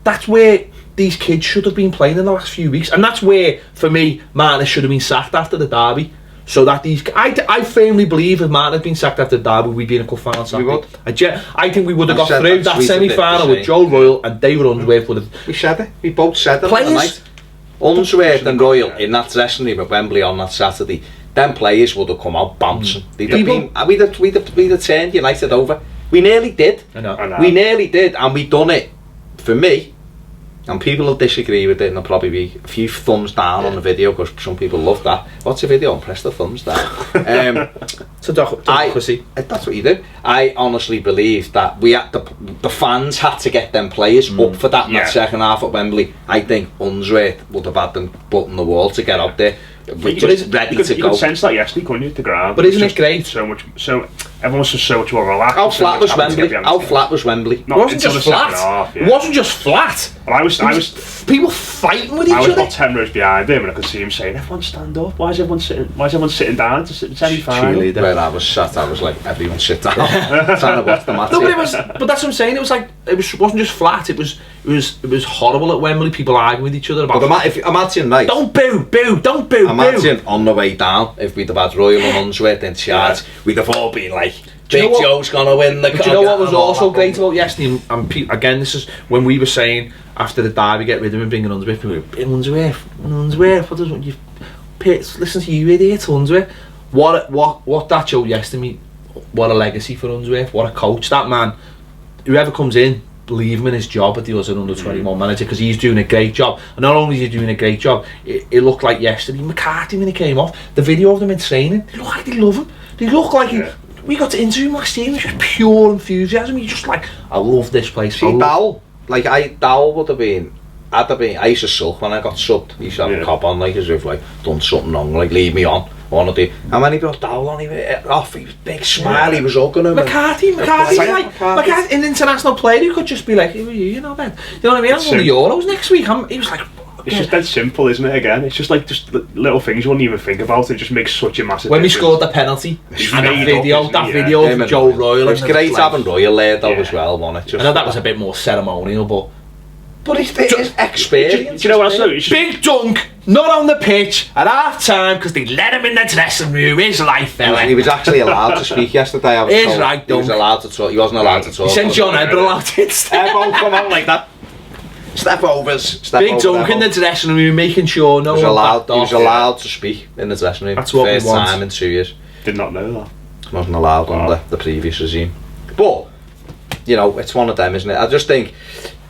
that's where these kids should have been playing in the last few weeks, and that's where, for me, Martinez should have been sacked after the derby. So that I firmly believe if Martin had been sacked after the derby, we'd be in a cup final. I think we would have got through that semi-final with Joe Royle and David Unsworth would have. We said it. We both said it on the night. Unsworth and Royle in that dressing room at Wembley on that Saturday. Them players would have come out bouncing. We'd have turned United over. We nearly did. I know. We nearly did, and we done it. For me, and people will disagree with it, and there'll probably be a few thumbs down on the video because some people love that. Watch the video and press the thumbs down. It's a democracy. That's what you do. I honestly believe that we had the fans had to get them players up for that in that second half at Wembley. I think Unsworth would have had them butt in the wall to get out there. We're just ready to go. You could sense that yesterday, couldn't you, the ground? But isn't it great? So everyone's just so much more relaxed. How flat was Wembley? How flat was Wembley? It wasn't just flat. It wasn't just flat. I was people fighting with each other. I was about 10 rows behind him, and I could see him saying, "Everyone stand up. Why is everyone sitting down to semi-final?" Where I was sat, I was like, "Everyone sit down." Trying to watch the match. No, but that's what I'm saying. It was like it wasn't just flat. It was horrible at Wembley. People arguing with each other about. But imagine, right? Don't boo, don't boo. Imagine on the way down, if we'd have had Royal and Unsworth in charge, we'd have all been like, Big Joe's gonna win the cup. Do you know what was also great about yesterday? And again, this is when we were saying after the derby, get rid of him, bring in Unsworth. People were Unsworth. What doesn't you? Listen to you, idiot, Unsworth. What that showed yesterday? What a legacy for Unsworth. What a coach that man. Whoever comes in, leave him in his job at the other under-21 manager, because he's doing a great job. And not only is he doing a great job, it looked like yesterday McCarthy when he came off, the video of them in training, they look like they love him. They look like we got to interview him last year. It was just pure enthusiasm. You're just like, I love this place. See, Dowell would have been. I used to sulk when I got subbed. He used to have a cop on, like as if like done something wrong, like leave me on. I want to do. And when he brought Dowell on, he was big smile. He was hugging him. McCarthy's like an international player who could just be like, you know, Ben. You know what I mean? I'm on the Euros next week. He was like. It's just that simple, isn't it? Again, it's just little things you wouldn't even think about. It just makes such a massive. When we scored the penalty, and that video of Joe Royle. It was great having Royle there though as well, wasn't it? I know that was a bit more ceremonial, but it's experience. Do you know what else? Big dunk, not on the pitch at half time because they let him in the dressing room. His life, fella. He was actually allowed to speak yesterday. I was told. Right, he was allowed to talk. He wasn't allowed to talk. He sent John Edgar allowed to step on, come on like that. Step overs. Big dunk in the dressing room, making sure no one backed off. He was allowed to speak in the dressing room. That's what First we want. time in 2 years. Did not know that. Wasn't allowed under the previous regime. But you know, it's one of them, isn't it? I just think.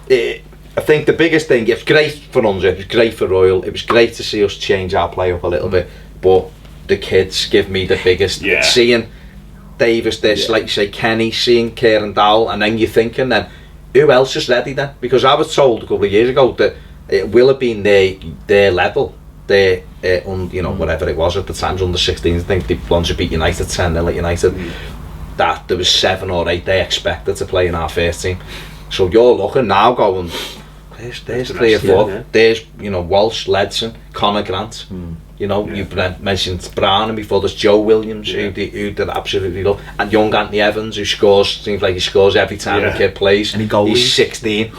I think the biggest thing, it was great for Unsworth, it was great for Royle, it was great to see us change our play up a little bit, but the kids give me the biggest. Seeing Davis, like you say, Kenny, seeing Kieran Dowell, and then you're thinking then, who else is ready then? Because I was told a couple of years ago that it will have been their level, their, whatever it was at the time, under 16, I think they once beat United 10-0 at United, that there was 7 or 8 they expected to play in our first team. So you're looking now going, there's 3 or 4. There's Walsh, Ledson, Conor Grant. You mentioned Branningan before. There's Joe Williams who did absolutely love, and young Anthony Evans who scores. Seems like he scores every time the kid plays. And he's 16.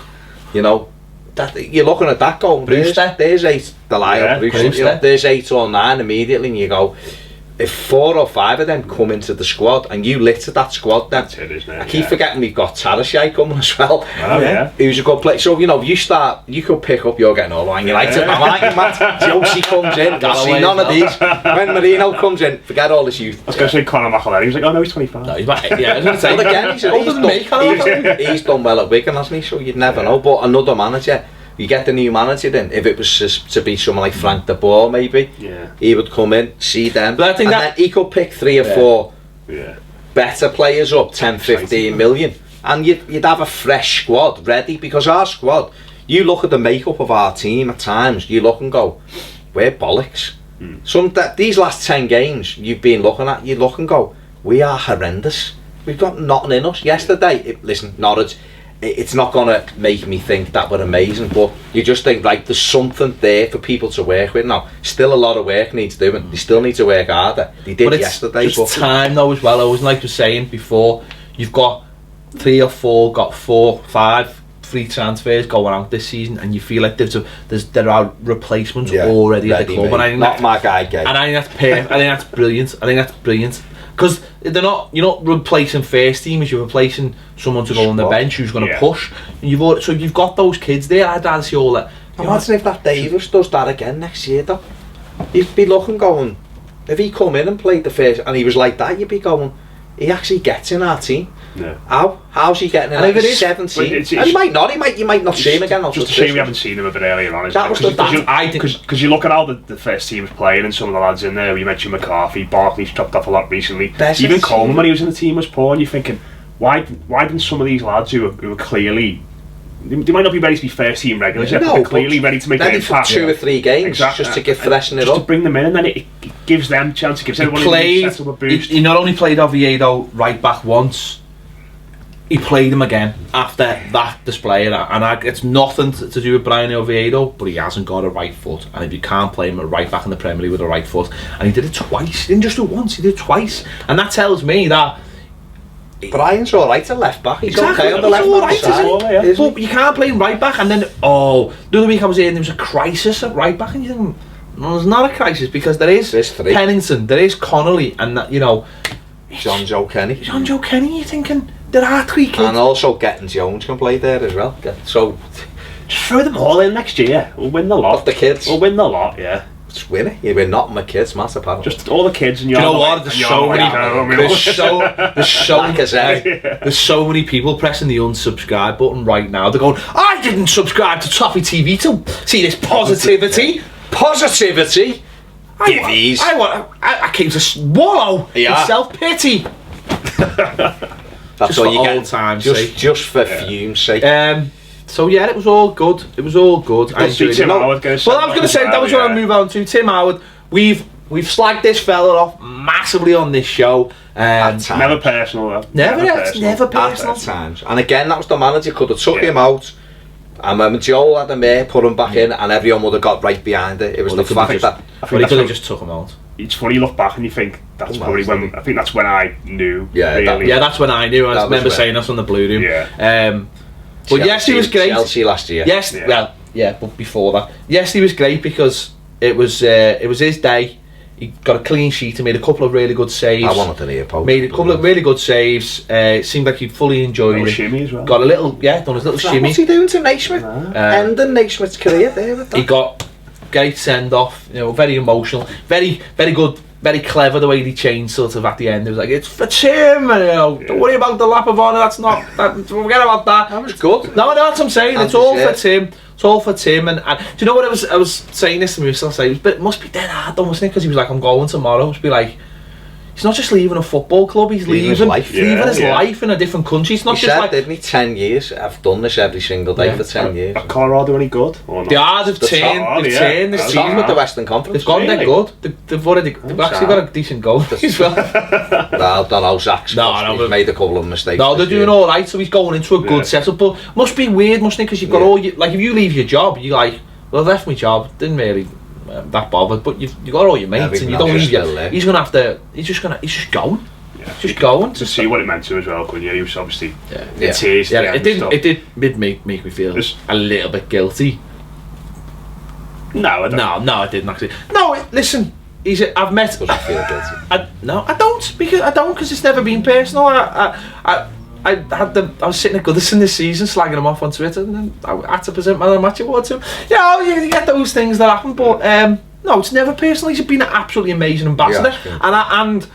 That you're looking at that going. There's 8. There's 8 or 9 immediately, and you go. If 4 or 5 of them come into the squad and you littered that squad, then I keep forgetting we've got Tarashay coming as well. Who's a good player. So you could pick up. You're getting all on United, man. Josie comes in. See none of these. When Marino comes in, forget all this youth. I was going to say Conor McGibbon. He was like, oh no, he's 25. No, he's back. Yeah, I was going to say. But again, he's older than me. He's done well at Wigan, hasn't he? So you'd never know. But another manager. You get the new manager in. If it was to be someone like Frank de Boer, maybe, he would come in, see them, but I think then he could pick 3 or 4 better players up, 10, 15 million, and you'd have a fresh squad ready. Because our squad, you look at the makeup of our team at times, you look and go, we're bollocks. These last 10 games you've been looking at, you look and go, we are horrendous. We've got nothing in us. Yesterday, listen, Norwich, it's not going to make me think that we're amazing, but you just think, right, there's something there for people to work with now. Still a lot of work needs doing. They still need to work harder. They did yesterday. But it's time though as well. I was like you were saying before, you've got 3 or 4, got 4, 5 free transfers going out this season, and you feel like there are replacements already at the club. And I think not my guy, Gay. And I think that's perfect. I think that's brilliant. I think that's brilliant. Because you're not replacing first teamers, you're replacing someone to go on the bench who's going to push. And you've got those kids there. I'd rather see all that. Imagine if that Davis does that again next year, though. You'd be looking, going, if he come in and played the first, and he was like that, you'd be going, he actually gets in our team. Yeah. How's he getting in? And if it is 17, and he might not. You might not see him again. Just a shame we haven't seen him a bit earlier on. Because you look at how the first team is playing, and some of the lads in there. You mentioned McCarthy, Barkley's dropped off a lot recently. Even Coleman, when he was in the team, was poor. And you're thinking, why didn't some of these lads who are clearly, they might not be ready to be first team regulars, but they're clearly ready to make an impact. 2 or 3 games, just to get freshen it up. Just to bring them in, and then it gives them a chance. It gives everyone a set up a boost. He not only played Oviedo right back once, he played him again after that display, and it's nothing to do with Brian Oviedo, but he hasn't got a right foot, and if you can't play him at right back in the Premier League with a right foot, and he did it twice, he didn't just do it once, he did it twice, and that tells me that Brian's alright at left back. He's exactly, okay on the left side. But you can't play him right back, and then the other week I was hearing there was a crisis at right back, and you think, no, there's not a crisis, because there is Pennington, there is Connolly, and that, John Joe Kenny. You're thinking, there are 3 kids. And also Getting Jones can play there as well. So just throw them all in next year. We'll win the lot. Of the kids. We'll win the lot, yeah. Just win it. You win not my kids, massive part. Just all the kids and you know what? There's so many people pressing the unsubscribe button right now. They're going, I didn't subscribe to Toffee TV to see this positivity. Positivity? I came to swallow in self-pity. That's just all you old get. Times just for fume's sake. So yeah, it was all good. I enjoyed it. I was going to say that was what I'll move on to. Tim Howard. We've slagged this fella off massively on this show. Never personal though. Never personal. At times. And again, that was the manager could have took him out. And when Joel had him there, put him back in, and everyone would have got right behind it. It was the fact that he could have just took him out. It's funny, you look back and you think that's probably when I think that's when I knew. That's when I knew. I remember saying that's on the Blue Room. But Chelsea, yes, he was great. Chelsea last year. Yes, but before that, yes, he was great because it was his day. He got a clean sheet and made a couple of really good saves. I wanted an ear poke. Made a couple of really good saves. It seemed like he fully enjoyed it. Shimmy as well. Got a little, done his little shimmy. What's he doing to Naismith? Ending Naismith's career there with that. He got great send off. Very emotional, very good. Very clever the way he changed sort of at the end. It was like, it's for Tim, don't worry about the lap of honour, forget about that. That was good. No, that's what I'm saying, it's all for Tim. It's all for Tim, and do you know what I was saying this to me, it must be dead hard though, wasn't it? Because he was like, I'm going tomorrow. It must be like, he's not just leaving a football club, he's leaving his life in a different country. It's not he just said, like, didn't he, 10 years, I've done this every single day for 10 years. Are Colorado any good? Or not? They've turned this season with the Western Conference. They've gone, they're good. They've actually got a decent goal as well. I don't know, Zach's he's made a couple of mistakes. No, they're doing alright, so he's going into a good setup, but must be weird, mustn't it? Because you've got all your, like, if you leave your job, you're like, well, I left my job, didn't really that bothered, but you've got all your mates and you don't leave your, he's just going. Just going to see what it meant to him as well, couldn't you? He was obviously it did make me feel a little bit guilty. No, I don't. No, I didn't actually. No, listen, I've met. Doesn't feel guilty. I don't because it's never been personal. I was sitting at Goodison this season slagging him off on Twitter, and then I had to present my match award to him. You get those things that happen, but no, it's never personal. He's been an absolutely amazing ambassador, and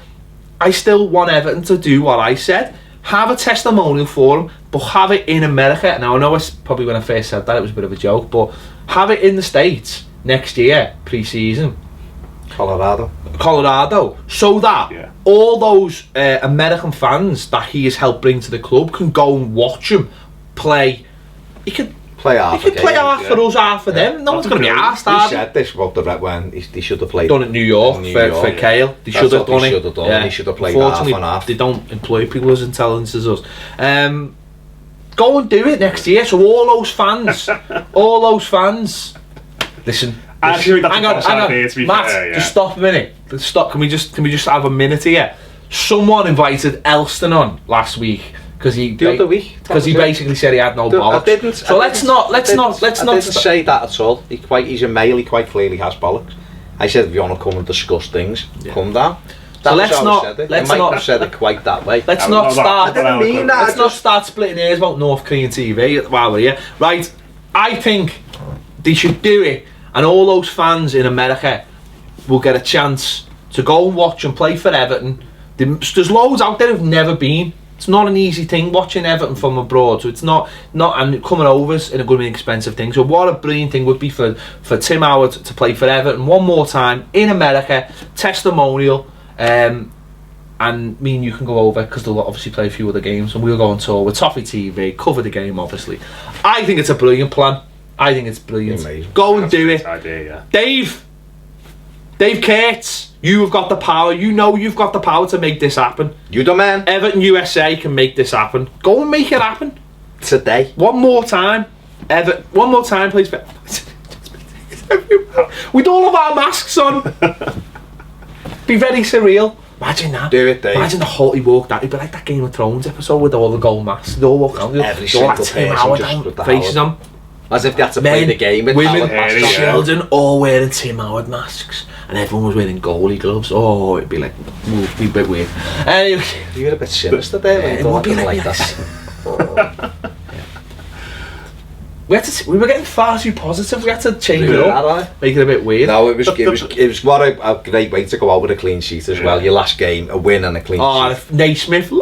I still want Everton to do what I said. Have a testimonial for him, but have it in America. Now I know it's probably when I first said that it was a bit of a joke, but have it in the States next year, pre-season. Colorado, so that all those American fans that he has helped bring to the club can go and watch him play. He could play half. He could play half for us, half for them. No one's going to be asked. He said this about the Red when they should have played. Done it in New York for Kale. They should have done it. Yeah. He should have played half and half. They don't employ people as intelligent as us. Go and do it next year. So all those fans, listen. Hang on, Matt, just stop a minute. Stop. Can we just have a minute here? Someone invited Elston on last week because he basically said he had no bollocks. I didn't. So let's not. I didn't say that at all. He's a male. He quite clearly has bollocks. I said if you want to come and discuss things, come down. So let's not have said it quite that way. Let's not start. I didn't mean that. Let's not start splitting hairs about North Korean TV while we're here. Right? I think they should do it. And all those fans in America will get a chance to go and watch and play for Everton. There's loads out there who've never been. It's not an easy thing watching Everton from abroad. So it's not and coming over's in a good and expensive thing. So what a brilliant thing would be for Tim Howard to play for Everton one more time in America, testimonial. And me and you can go over because they'll obviously play a few other games, and we'll go on tour with Toffee TV, cover the game obviously. I think it's a brilliant plan. I think it's brilliant. Amazing. Go and do it. Idea, Dave Kurtz, you have got the power. You know you've got the power to make this happen. You the man. Everton USA can make this happen. Go and make it happen. Today. One more time. One more time, please. With all of our masks on. Be very surreal. Imagine that. Do it, Dave. Imagine the whole he walked out. It'd be like that Game of Thrones episode with all the gold masks. They all walk out. Every single person just with the faces on. As if they had to play the game with women, masks. children all wearing Tim Howard masks, and everyone was wearing goalie gloves. Oh, it'd be like, it'd be a bit weird. Anyway, you're a bit sinister there when you don't like that. We were getting far too positive. We had to change it up, make it a bit weird. No, it was what a great way to go out with a clean sheet as well. Your last game, a win and a clean sheet. Naismith. He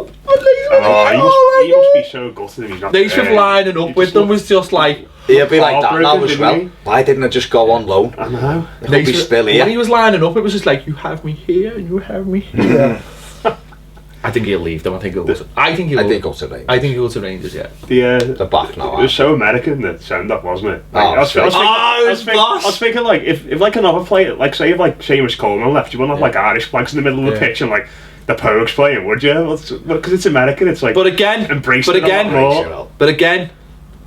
must be so gutted. Naismith lining up with them was just like. He'll be like that now as well. Why didn't I just go on loan? I know. He'll be still here. When he was lining up, it was just like, you have me here and you have me here. I think he'll leave them. I think he'll go to Rangers. I think he'll go to Rangers, yeah. The back now. It was so American, the send-up, wasn't it? Like, I was thinking like, if like another player, like say if like Seamus Coleman left, you wouldn't have like Irish flags in the middle of the pitch and like the Pogues playing, would you? Because it's American, it's like. But again,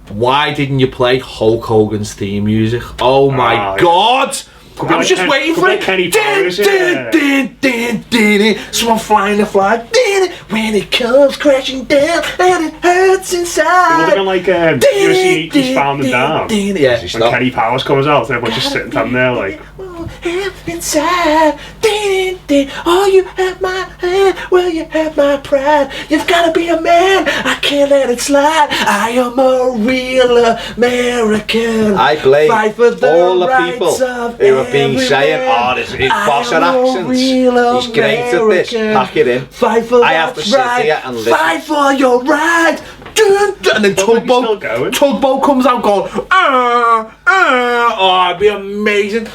why didn't you play Hulk Hogan's theme music? Oh my God! I was just waiting for it. Kenny Someone flying the flag. When it comes crashing down and it hurts inside. It would have been like you see he's found them down. Yeah. When Kenny Powers comes out and everyone's just sitting down there like. Inside. Oh, you have my hand. Well, you have my pride. You've got to be a man. I can't let it slide. I am a real American. I blame all the people who have been saying, oh, this is boss accents. He's great at this. Pack it in. Fight for I have to sit here and listen. Fight for your right. And then Tugboat comes out going, oh, it'd be amazing.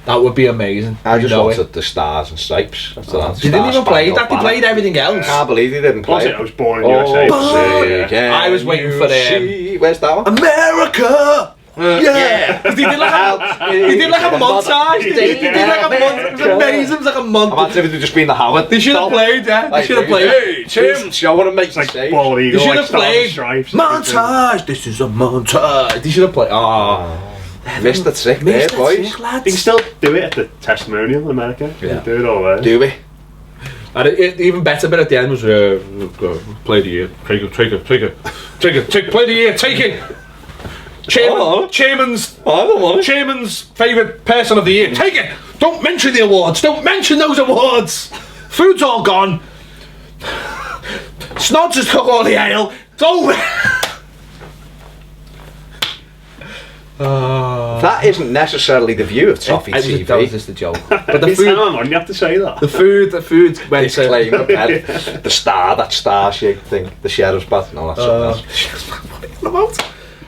That would be amazing. I just wanted the Stars and Stripes. After that. They didn't even play that. They played everything else. I can't believe they didn't play. I was born in USA. I was waiting for them. Where's that one? America. Yeah. They did like a montage. They did like a montage. It was amazing. It was like a montage. Imagine if they'd just been the Howard. They should have played. Yeah. They should have played. Hey, Tim, show what it makes like They should have played montage. This is a montage. They should have played. Oh. Missed the trick there, boys. You can still do it at the testimonial in America. Yeah. Do it all there. Do we? And even better bit at the end was play the year, take it, play the year, take it. Chairman's favourite person of the year, take it. Don't mention the awards. Don't mention those awards. Food's all gone. Snods has took all the ale. It's over. That isn't necessarily the view of Toffee TV. That was just a joke. But the Every food, time I'm on, you have to say that. the food went to... Disclaimer, Ped. That star shape thing, the sheriff's bath. No, that's something else.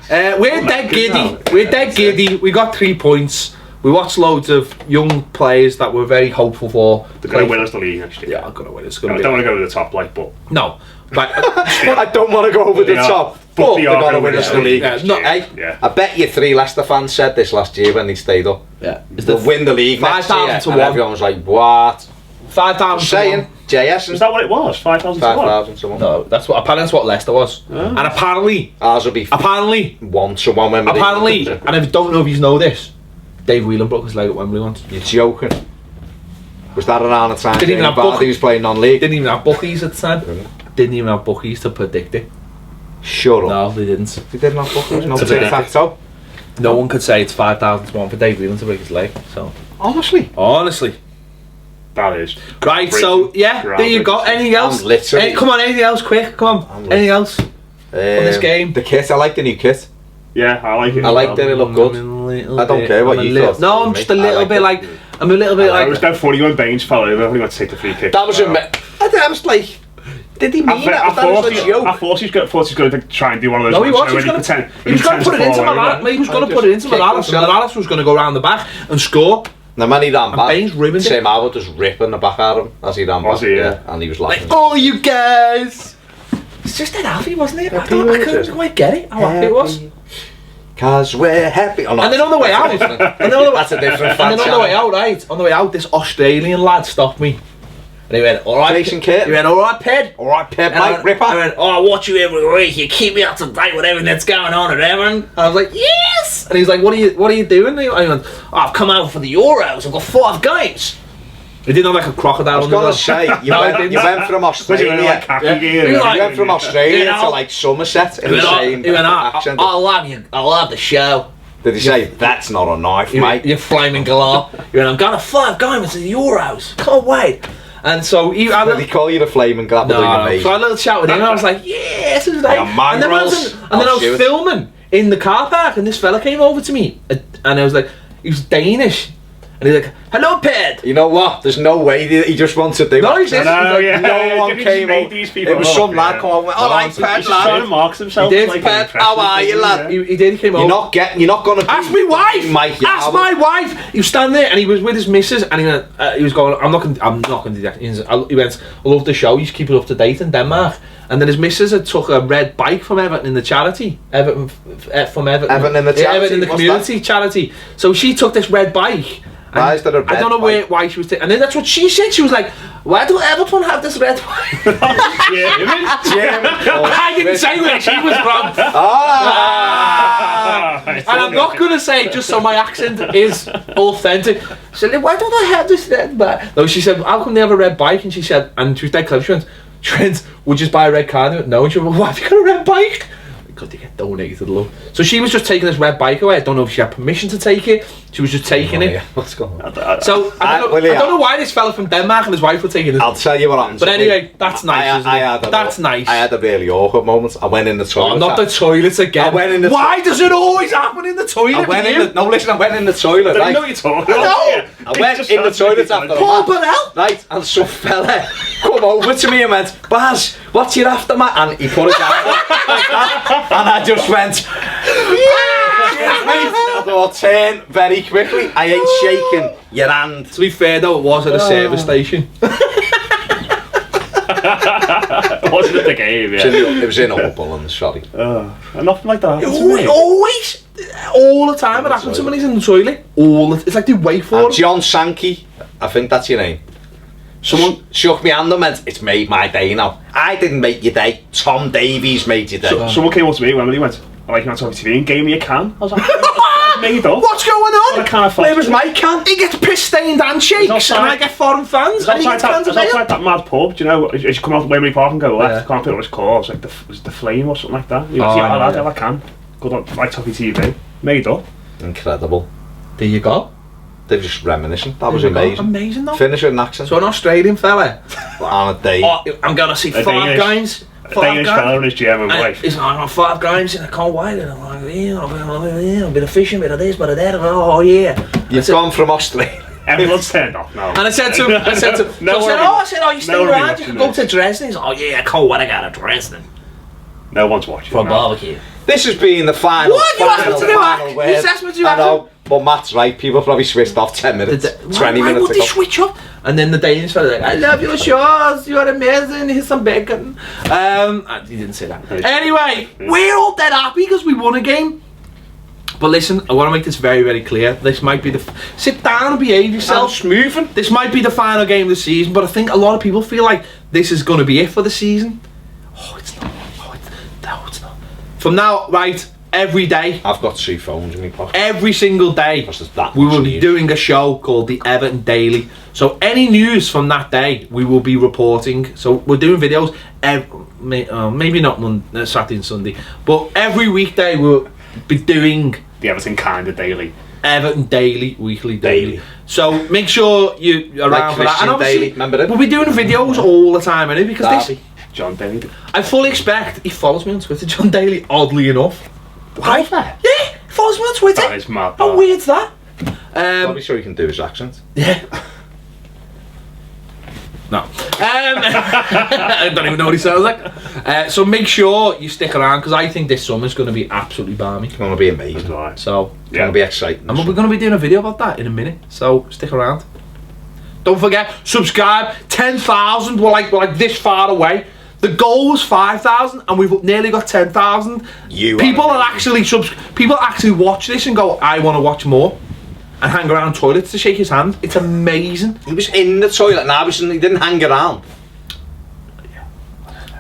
We're dead giddy. We're dead giddy. We got 3 points. We watched loads of young players that we're very hopeful for. They're going to win us the league next year. Yeah, I'm going to win. It's I going to be... don't want to go to the top, like, but... No. But, I don't want to go over the top, but they're going to win us the league. Yeah, I bet you 3 Leicester fans said this last year when they stayed up. Yeah. They'll win the league next year. 5,000 to And 1. everyone was like, what? 5,000 Saying, JS. Is that what it was? 5,000 to 1? 5,000 to 1. No, apparently that's what Leicester was. And apparently... Ours will be 1 to 1 when Apparently, and I don't know if you know this, Dave Whelan broke his leg at Wembley once. You're joking. Was that around the time Didn't even have Vardy was playing non-league? Didn't even have bookies at the time. Didn't even have bookies to predict it. Shut up. No, they didn't. They didn't have bookies, no To tic predict tac toe. No one could say it's 5,000 to 1 for Dave Whelan to break his leg. So Honestly. That is. Right, so yeah, there you go. Anything else? I'm literally- Come on, anything else? Quick, come on. Anything else on this game? The kit, I like the new kit. Yeah, I like it. I like that it looked good. I don't care what you thought. No, I'm just a little bit like... I'm a little bit like... It was dead funny when Baines fell over when he went to take the free kick. That was I was like, did he mean that? That was a joke. I thought he was going to try and do one of those. No, he was. He was going to put it into Morales. He was going to put it into Morales, and Morales was going to go round the back and score. The man he ran back, Baines ribboned Tim Howard was ripping the back at him as he ran back. Yeah. And he was laughing. Like, oh, you guys! It's just that happy, wasn't it? I couldn't quite get it, how happy it was. Cause we're happy. Oh, no, And then on the way out, that's a different fan. and then on the way out, right, on the way out, this Australian lad stopped me. And he went, alright, Jason Kit. He went, alright, Ped. Alright, Ped, And I mate, went, ripper. I went, oh, I watch you every week, you keep me up to date with everything that's going on at Everton. And I was like, yes! And he's like, what are you doing? And I went, oh, I've come out for the Euros, I've got 5 games. He didn't have like a crocodile. I was going to say, you went from Australia. You went from Australia to like Somerset in the same accent. I love the show. Did he say, that's not a knife, mate? You're flaming galore. You went, I'm going to 5 games to the Euros. Can't wait. And so he Did he call you the flaming glap? No, so I had a little chat with him and I was like, yes, it was like, and then I was filming in the car park and this fella came over to me and I was like, he was Danish and he's like, hello, Ped. You know what? There's no way he just wants to do no, he didn't. No one came over. It was some lad come over. All right, Ped, lad. He did, Ped. How are you, lad? He did. He came over. You're not going to. Ask my wife. Mike, ask my wife. He was standing there and he was with his missus and he was going. I'm not going to do that. He went, I love the show. You should keep it up to date in Denmark. And then his missus had took a red bike from Everton in the charity. Everton in the community charity. So she took this red bike. Why is there a red I don't know why she was taking. And then that's what she said. She was like, why do Everton have this red bike? I didn't say where she was from. And I'm not going to say just so my accent is authentic. She said, why don't I have this red bike? No, she said, how come they have a red bike? And she said, and she was dead clever. She went, Trent, would you just buy a red car? And no. And she went, why have you got a red bike? Because they get donated, love. So she was just taking this red bike away. I don't know if she had permission to take it. She was just taking it. Yeah. What's going on? So I don't know why this fella from Denmark and his wife were taking it. I'll tell you what happened. But anyway, that's nice. That's nice. I had a really awkward moment. I went in the toilet. Oh, not the toilets again. I went in the why does it always happen in the toilet? I went in the toilet. I know you're talking. I went in the toilet after that. Right, and some fella come over to me and went, Baz, what's your after, mate? And he put it down like that, and I just went, I thought, turn very quickly. I ain't shaking your hand. To be fair though, it was at a service station. It wasn't at the game, yeah. It was in Oberland, sorry. Nothing like that. Always, all the time it happens to when he's in the toilet. It's like they wait for him. John Sankey, I think that's your name. Someone shook me hand and went, it's made my day now. I didn't make your day, Tom Davies made your day. Someone came up to me when he went, I like you on Toffee TV and gave me a can. I was like, made up. What's going on? Where was my can? He gets piss stained handshakes and I get foreign fans. It's outside that mad pub, do you know, as you come off Wembley Park and go left, can't think what it's called, it's like was the Flame or something like that. He was like, I can. Good on, like Toffee TV. Made up. Incredible. There you go. They're just reminiscing. That was amazing. Amazing though. Finish with an accent. So an Australian fella on a day. I'm going to see 5 games. Danish fella in his gym and wife. He's like, I'm 5 grams in a cold white, and I'm like, yeah, I've been a fishing, bit of this, bit of that, oh yeah. You've gone from Australia. Everyone's turned off now. And I said to him, oh, you stay around, you can go to Dresden. He's like, oh yeah, cold white, I got to Dresden. No one's watching. For a barbecue. This has been the final. What? You asked me to do that? I know, but Matt's right. People probably switched off 10 minutes, 20 minutes Why would ago. they switch up? And then the Danish fella like, I love your shorts, you're amazing, here's some bacon. He didn't say that. Anyway, we're all dead happy because we won a game. But listen, I want to make this very, very clear. This might be the... Sit down and behave yourself. Moving. This might be the final game of the season, but I think a lot of people feel like this is going to be it for the season. Oh, it's not. No, it's not. From now, right, every day. I've got 2 phones in my pocket. Every single day, we will be doing a show called the Everton Daily. So any news from that day, we will be reporting. So we're doing videos, maybe not Monday, Saturday and Sunday, but every weekday we'll be doing... The Everton kind of daily. Everton Daily, weekly daily. So make sure you're around for that. And obviously, we'll be doing videos all the time, innit? Because this... John Daly. I fully expect he follows me on Twitter, John Daly, oddly enough. Why? Yeah, he follows me on Twitter. That is mad. How weird's that? Probably sure he can do his accent. Yeah. No. I don't even know what he sounds like. So make sure you stick around because I think this summer's going to be absolutely balmy. It's going to be amazing. So it's going to be exciting. And we're going to be doing a video about that in a minute. So stick around. Don't forget, subscribe. 10,000. We're like this far away. The goal was 5,000, and we've nearly got 10,000. People actually watch this and go, I want to watch more. And hang around toilets to shake his hand. It's amazing. He was in the toilet and he didn't hang around.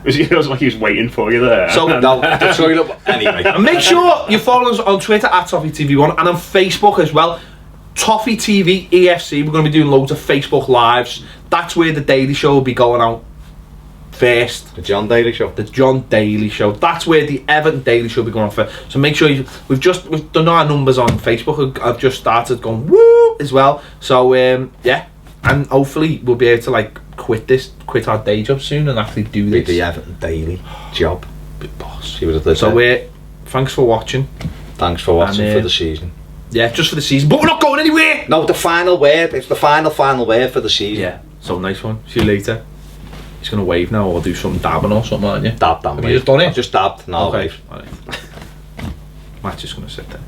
It was like he was waiting for you there. So no, the toilet anyway. And make sure you follow us on Twitter at Toffee TV1 and on Facebook as well. Toffee TV EFC. We're going to be doing loads of Facebook lives. That's where the Daily Show will be going out first. The John Daly Show. The John Daly Show. That's where the Everton Daily Show will be going on first. So make sure we've done our numbers on Facebook. I've just started going woo as well. So yeah, and hopefully we'll be able to like quit our day job soon and actually do this. The Everton Daily job. Big boss. See what it is. So thanks for watching. Thanks for watching for the season. Yeah, just for the season. But we're not going anywhere. No, the final word. It's the final word for the season. Yeah. So nice one. See you later. He's going to wave now or do some dabbing or something, aren't you? Dab, Have you just done it? I've just dabbed. No, okay. wave. Right. Matt's just going to sit there.